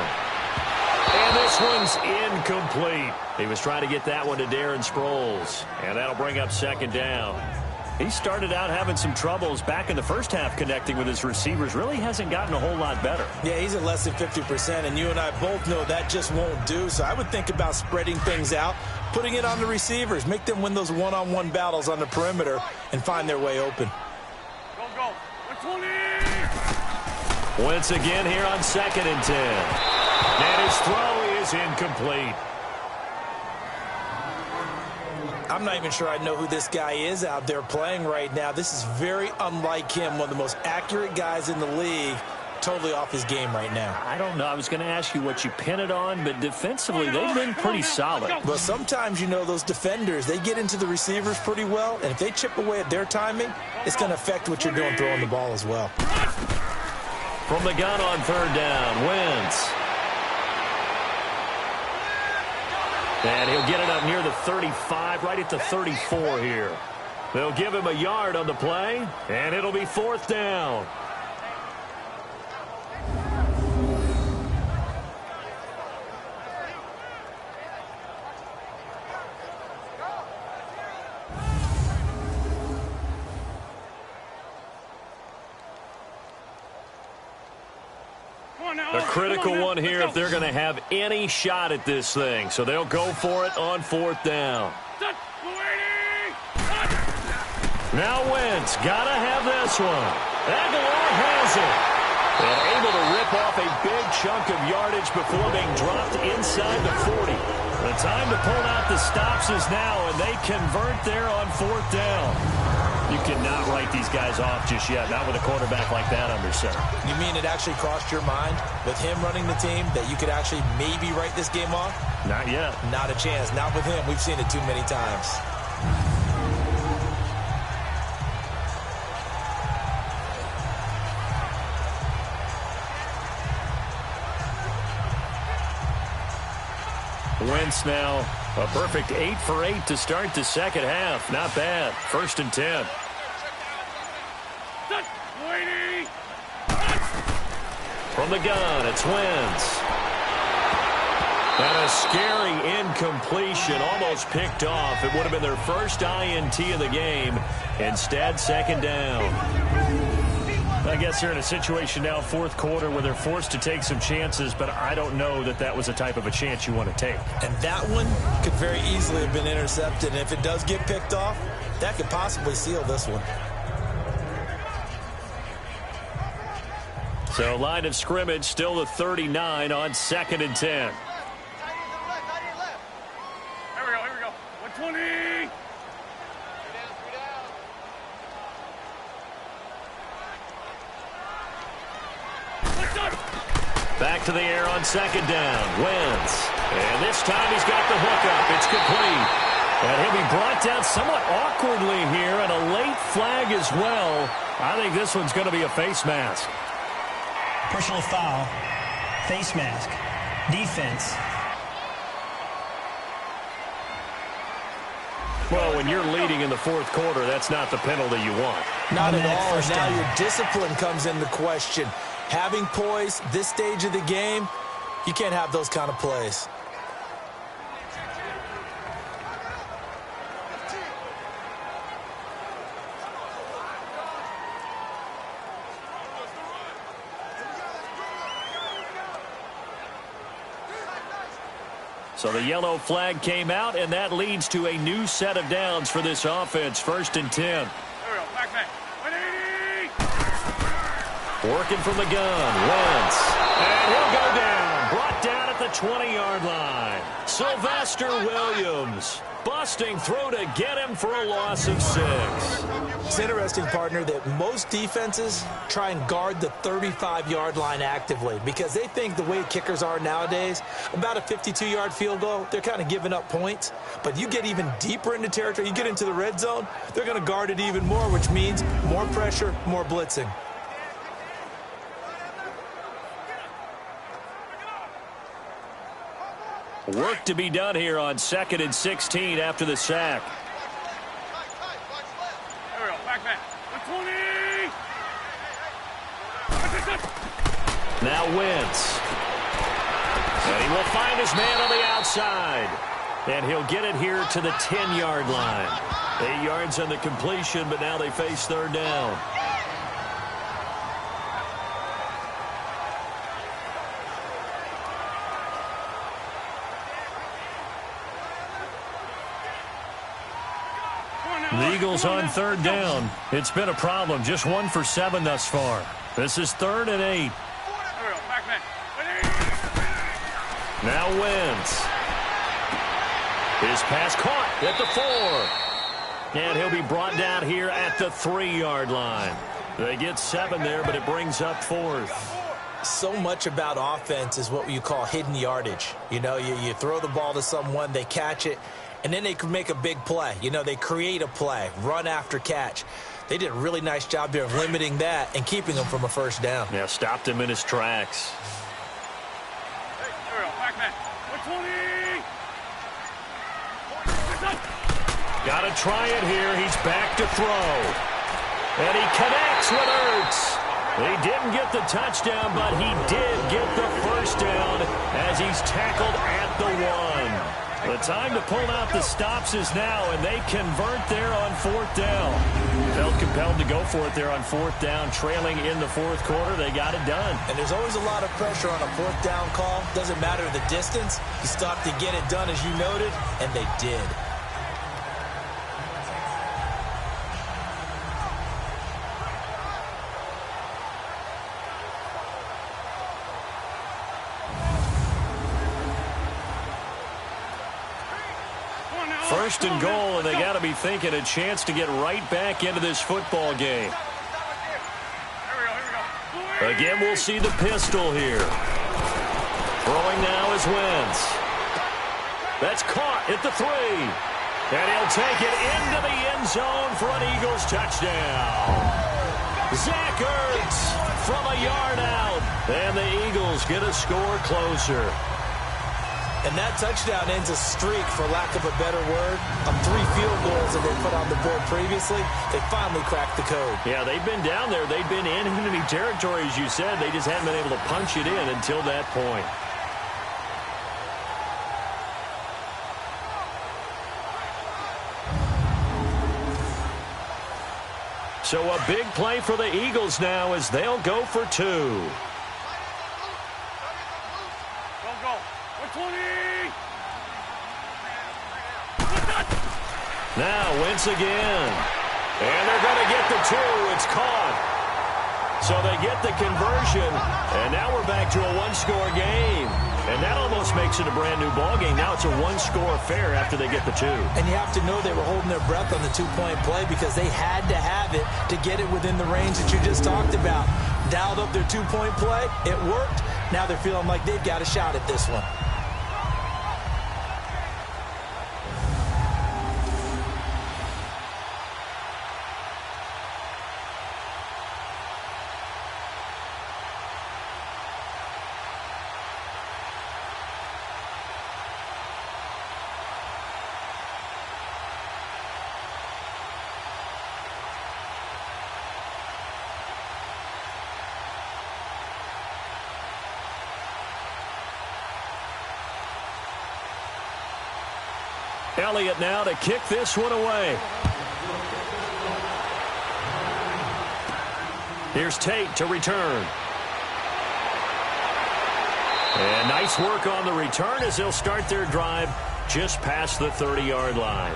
And this one's incomplete. He was trying to get that one to Darren Sproles. And that'll bring up 2nd down. He started out having some troubles back in the first half connecting with his receivers. Really hasn't gotten a whole lot better. Yeah, he's at less than 50%, and you and I both know that just won't do. So I would think about spreading things out, putting it on the receivers, make them win those one-on-one battles on the perimeter, and find their way open. Go. 120. Wentz again here on 2nd and 10. And his throw is incomplete. I'm not even sure I know who this guy is out there playing right now. This is very unlike him, one of the most accurate guys in the league. Totally off his game right now. I don't know. I was going to ask you what you pin it on, but defensively, they've been pretty solid. Well, sometimes, you know, those defenders, they get into the receivers pretty well, and if they chip away at their timing, it's going to affect what you're doing throwing the ball as well. From the gun on 3rd down, Wentz. And he'll get it up near the 35, right at the 34 here. They'll give him a yard on the play, and it'll be 4th down. A critical one here if they're going to have any shot at this thing. So they'll go for it on 4th down. Now Wentz, got to have this one. Aguilar has it. And able to rip off a big chunk of yardage before being dropped inside the 40. The time to pull out the stops is now, and they convert there on 4th down. You cannot write these guys off just yet, not with a quarterback like that under center. You mean it actually crossed your mind with him running the team that you could actually maybe write this game off? Not yet. Not a chance. Not with him. We've seen it too many times. Wentz now a perfect 8 for 8 to start the second half. Not bad. 1st and 10. From the gun, it's Wentz. And a scary incompletion, almost picked off. It would have been their first INT of the game. Instead, 2nd down. I guess they're in a situation now, 4th quarter, where they're forced to take some chances, but I don't know that that was the type of a chance you want to take. And that one could very easily have been intercepted. And if it does get picked off, that could possibly seal this one. So line of scrimmage still the 39 on 2nd and 10. Here we go. 120. Back to the air on 2nd down. Wentz. And this time he's got the hookup. It's complete. And he'll be brought down somewhat awkwardly here, and a late flag as well. I think this one's going to be a face mask. Personal foul. Face mask. Defense. Well, when you're leading in the 4th quarter, that's not the penalty you want. Not at all. Now your discipline comes into question. Having poise, this stage of the game, you can't have those kind of plays. So the yellow flag came out, and that leads to a new set of downs for this offense. 1st and 10. There we go. Back. 180. Working from the gun, Wentz. And he'll go down. Brought down at the 20-yard line. Sylvester Williams busting through to get him for a loss of 6. It's interesting, partner, that most defenses try and guard the 35-yard line actively because they think the way kickers are nowadays, about a 52-yard field goal, they're kind of giving up points. But you get even deeper into territory, you get into the red zone, they're going to guard it even more, which means more pressure, more blitzing. Work to be done here on 2nd and 16 after the sack. There we go. Back. 120. Now Wentz. And he will find his man on the outside. And he'll get it here to the 10-yard line. 8 yards on the completion, but now they face 3rd down. The Eagles on 3rd down. It's been a problem. Just 1 for 7 thus far. This is 3rd and 8. Now Wentz. His pass caught at the 4. And he'll be brought down here at the 3-yard line. They get 7 there, but it brings up 4th. So much about offense is what you call hidden yardage. You know, you throw the ball to someone, they catch it, and then they can make a big play. You know, they create a play, run after catch. They did a really nice job there of limiting that and keeping him from a 1st down. Yeah, stopped him in his tracks. Hey, there we go. Back. 120. Got to try it here. He's back to throw. And he connects with Ertz. He didn't get the touchdown, but he did get the 1st down as he's tackled at the 1. The time to pull out the stops is now, and they convert there on 4th down. Felt compelled to go for it there on 4th down, trailing in the 4th quarter. They got it done. And there's always a lot of pressure on a 4th down call. Doesn't matter the distance. You stop to get it done, as you noted, and they did. First and goal, and they got to be thinking a chance to get right back into this football game. Again, we'll see the pistol here. Throwing now is Wentz. That's caught at the 3. And he'll take it into the end zone for an Eagles touchdown. Zach Ertz from a yard out. And the Eagles get a score closer. And that touchdown ends a streak, for lack of a better word, of 3 field goals that they put on the board previously. They finally cracked the code. Yeah, they've been down there. They've been in enemy territory, as you said. They just hadn't been able to punch it in until that point. So a big play for the Eagles now as they'll go for 2. Go. 20. Now Wentz again. And they're going to get the 2. It's caught. So they get the conversion. And now we're back to a 1-score game. And that almost makes it a brand-new ball game. Now it's a 1-score affair after they get the 2. And you have to know they were holding their breath on the 2-point play because they had to have it to get it within the range that you just talked about. Dialed up their 2-point play. It worked. Now they're feeling like they've got a shot at this one. Elliott now to kick this one away. Here's Tate to return. And nice work on the return as they'll start their drive just past the 30-yard line.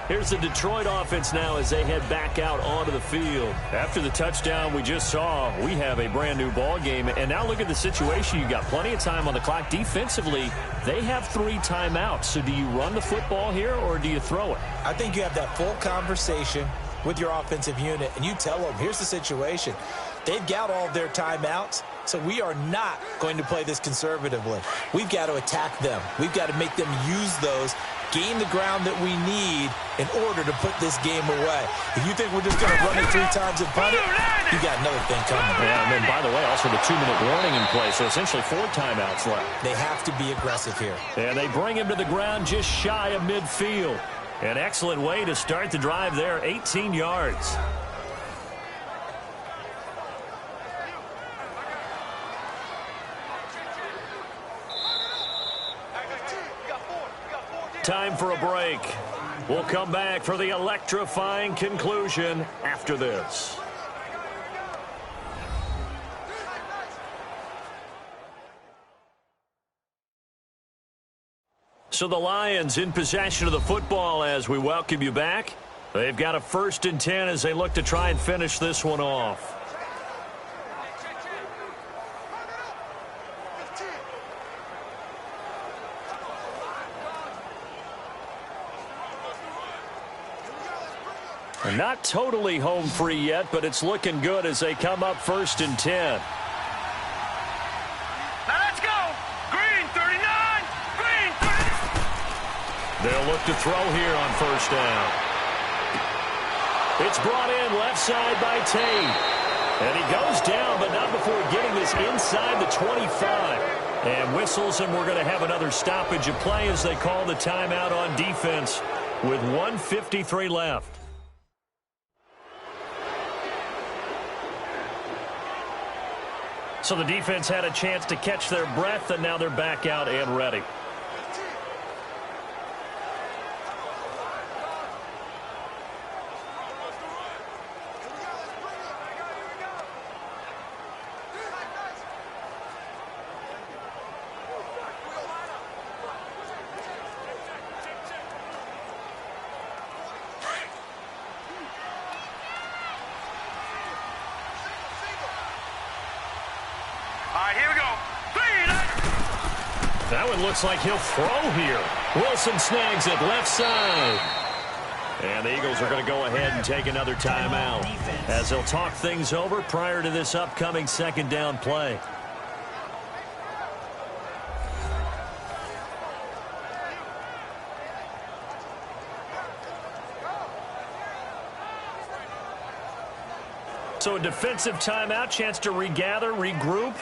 Here's the Detroit offense now as they head back out onto the field. After the touchdown we just saw, we have a brand new ball game. And now look at the situation. You got plenty of time on the clock. Defensively, they have 3 timeouts. So do you run the football here or do you throw it? I think you have that full conversation with your offensive unit, and you tell them, here's the situation. They've got all of their timeouts, so we are not going to play this conservatively. We've got to attack them. We've got to make them use those, gain the ground that we need in order to put this game away. If you think we're just going to run it 3 times and punt it, you got another thing coming. Yeah, and then, by the way, also the 2-minute warning in play, so essentially 4 timeouts left. They have to be aggressive here. And they bring him to the ground just shy of midfield. An excellent way to start the drive there, 18 yards. Time for a break. We'll come back for the electrifying conclusion after this. So the Lions in possession of the football as we welcome you back. They've got a 1st and 10 as they look to try and finish this one off. Not totally home free yet, but it's looking good as they come up 1st and 10. Now let's go. Green 39. Green 39. They'll look to throw here on 1st down. It's brought in left side by Tate. And he goes down, but not before getting this inside the 25. And whistles, and we're going to have another stoppage of play as they call the timeout on defense with 1:53 left. So the defense had a chance to catch their breath, and now they're back out and ready. That one looks like he'll throw here. Wilson snags it left side. And the Eagles are going to go ahead and take another timeout as they'll talk things over prior to this upcoming 2nd down play. So a defensive timeout, chance to regather, regroup.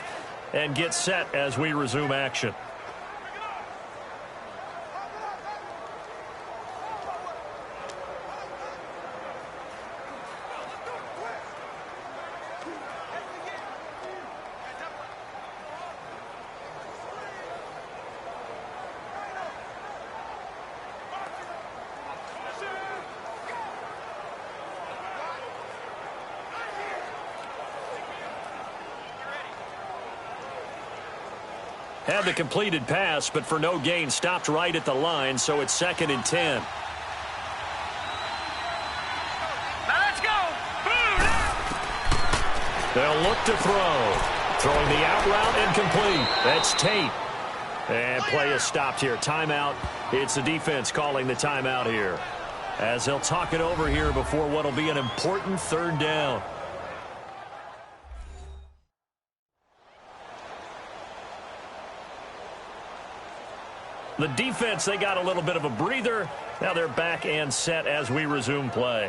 and get set as we resume action. Had the completed pass, but for no gain, stopped right at the line, so it's 2nd and 10. Now let's go. They'll look to throw. Throwing the out route incomplete. That's Tate. And play is stopped here. Timeout. It's the defense calling the timeout here, as they'll talk it over here before what will be an important 3rd down. The defense, they got a little bit of a breather. Now they're back and set as we resume play.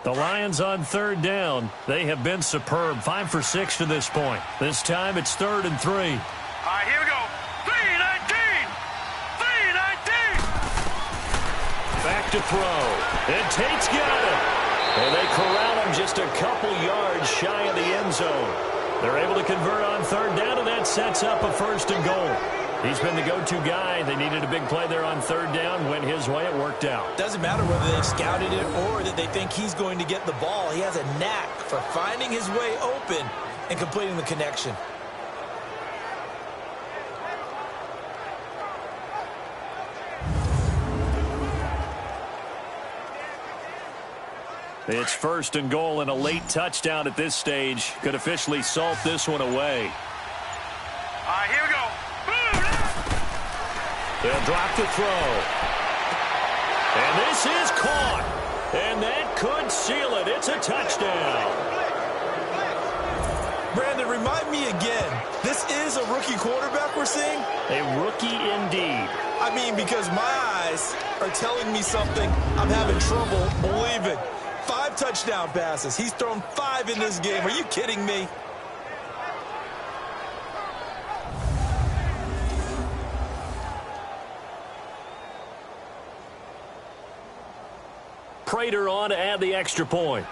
The Lions on 3rd down. They have been superb. 5 for 6 to this point. This time it's 3rd and 3. All right, here we go. 3-19. 3-19. Back to throw. And Tate's got it. And they corral him just a couple yards shy of the end zone. They're able to convert on 3rd down, and that sets up a 1st and goal. He's been the go-to guy. They needed a big play there on 3rd down. Went his way. It worked out. Doesn't matter whether they've scouted it or that they think he's going to get the ball. He has a knack for finding his way open and completing the connection. It's 1st and goal, and a late touchdown at this stage could officially salt this one away. All right, here we go. They'll drop the throw. And this is caught. And that could seal it. It's a touchdown. Brandon, remind me again, this is a rookie quarterback we're seeing? A rookie indeed. I mean, because my eyes are telling me something I'm having trouble believing. 5 touchdown passes. He's thrown 5 in this game. Are you kidding me? Prater on to add the extra point.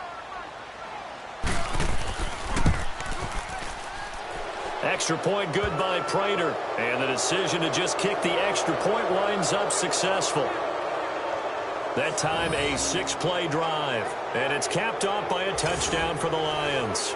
Extra point good by Prater. And the decision to just kick the extra point winds up successful. That time a 6-play drive. And it's capped off by a touchdown for the Lions.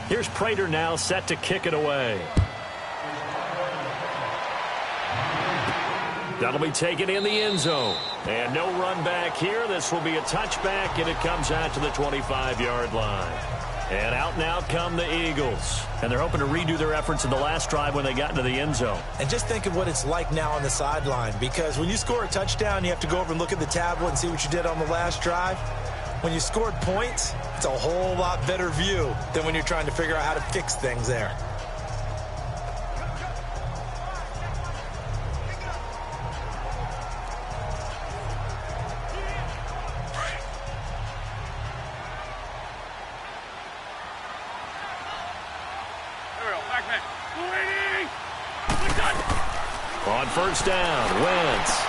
Here's Prater now set to kick it away. That'll be taken in the end zone. And no run back here. This will be a touchback, and it comes out to the 25-yard line. And out now come the Eagles. And they're hoping to redo their efforts in the last drive when they got into the end zone. And just think of what it's like now on the sideline, because when you score a touchdown, you have to go over and look at the tablet and see what you did on the last drive. When you scored points, it's a whole lot better view than when you're trying to figure out how to fix things there. On 1st down, Wentz.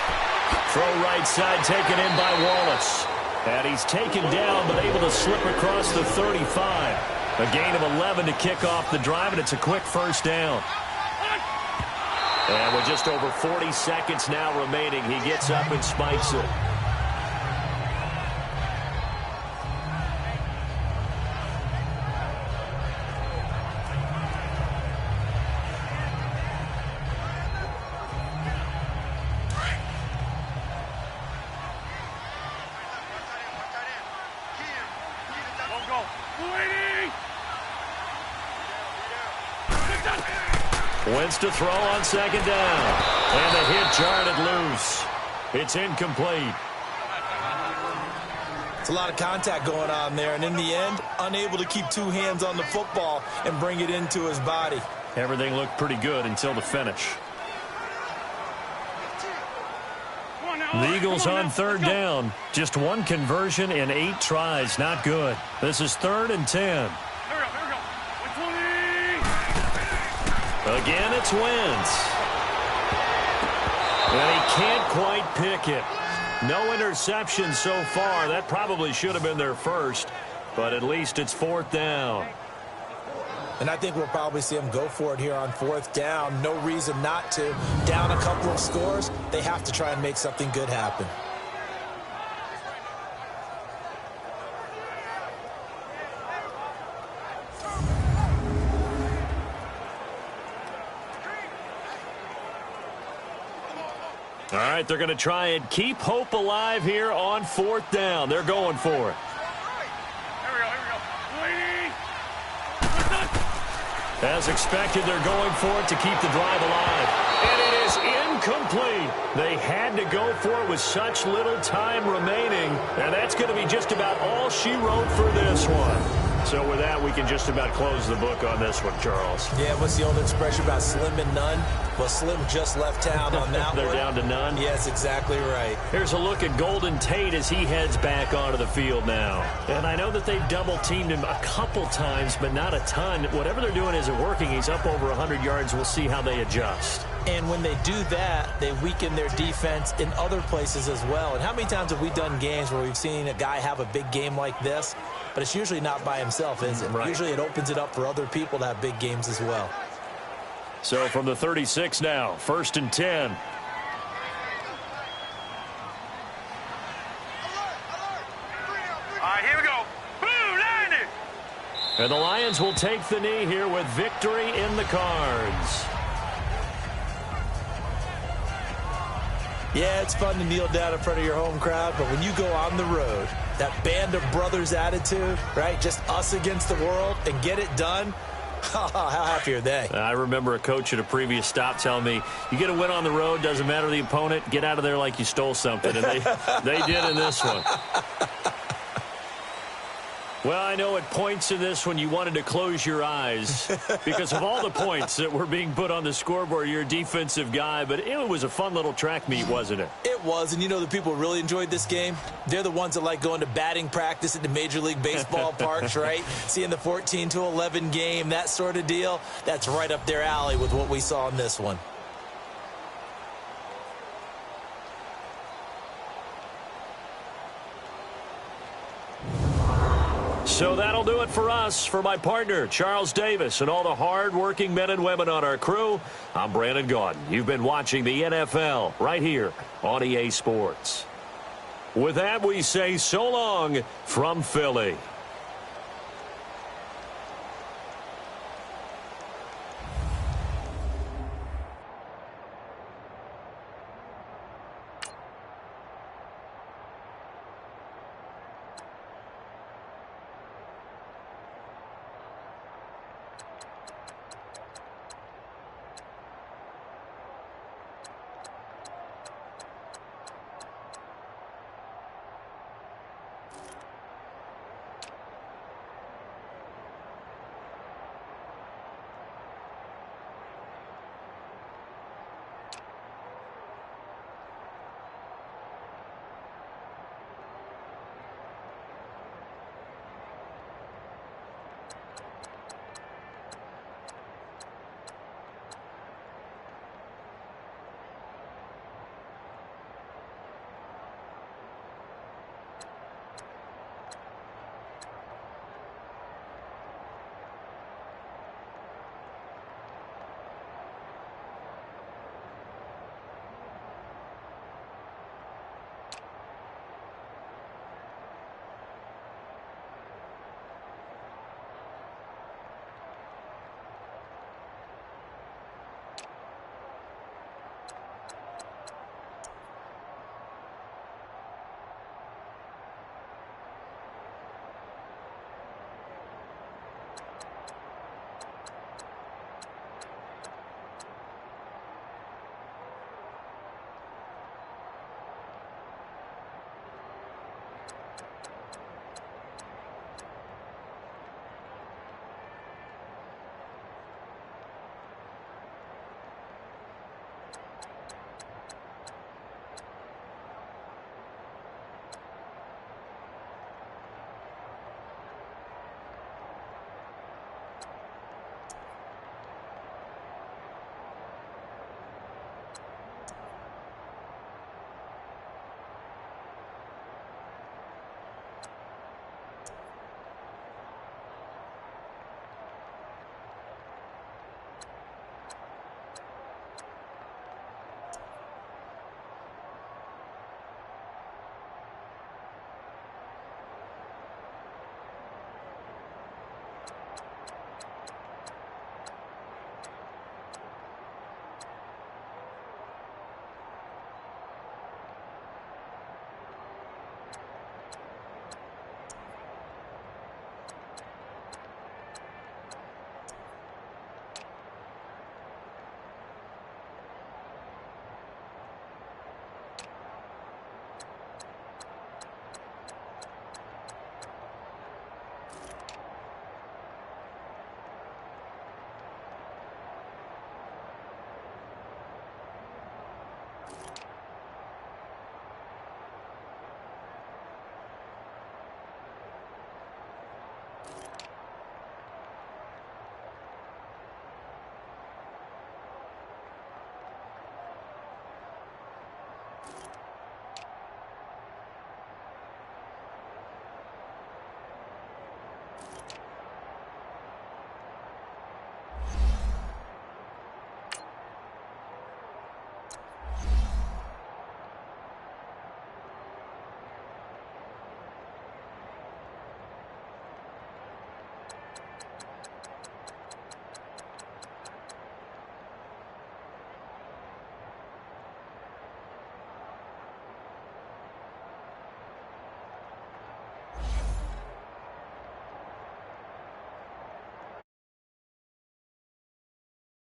Throw right side taken in by Wallace. And he's taken down but able to slip across the 35. A gain of 11 to kick off the drive, and it's a quick 1st down. And with just over 40 seconds now remaining, he gets up and spikes it. Wentz to throw on second down. And the hit jarred it loose. It's incomplete. It's a lot of contact going on there, and in the end, unable to keep two hands on the football and bring it into his body. Everything looked pretty good until the finish. The Eagles on third down. Just one conversion in 8 tries. Not good. This is 3rd and 10. Again, it's Wentz. And he can't quite pick it. No interception so far. That probably should have been their first, but at least it's 4th down. And I think we'll probably see them go for it here on 4th down. No reason not to. Down a couple of scores, they have to try and make something good happen. All right, they're going to try and keep hope alive here on 4th down. They're going for it. As expected, they're going for it to keep the drive alive. And it is incomplete. They had to go for it with such little time remaining. And that's going to be just about all she wrote for this one. So with that, we can just about close the book on this one, Charles. Yeah, what's the old expression about slim and none? Well, Slim just left town on that They're one. down to none? Yes, exactly right. Here's a look at Golden Tate as he heads back onto the field now. And I know that they've double-teamed him a couple times, but not a ton. Whatever they're doing isn't working. He's up over 100 yards. We'll see how they adjust. And when they do that, they weaken their defense in other places as well. And how many times have we done games where we've seen a guy have a big game like this, but it's usually not by himself, is it? Right. Usually it opens it up for other people to have big games as well. So from the 36 now, 1st and 10. All right, here we go. Boom, landed. And the Lions will take the knee here with victory in the cards. Yeah, it's fun to kneel down in front of your home crowd, but when you go on the road, that band of brothers attitude, right? Just us against the world and get it done. How happy are they? I remember a coach at a previous stop telling me, you get a win on the road, doesn't matter the opponent, get out of there like you stole something. And they did in this one. Well, I know at points in this one you wanted to close your eyes because of all the points that were being put on the scoreboard. You're a defensive guy, but it was a fun little track meet, wasn't it? It was, and you know the people who really enjoyed this game? They're the ones that like going to batting practice at the Major League Baseball parks, right? Seeing the 14-11 game, that sort of deal. That's right up their alley with what we saw in this one. So that'll do it for us. For my partner, Charles Davis, and all the hard-working men and women on our crew, I'm Brandon Gaudin. You've been watching the NFL right here on EA Sports. With that, we say so long from Philly.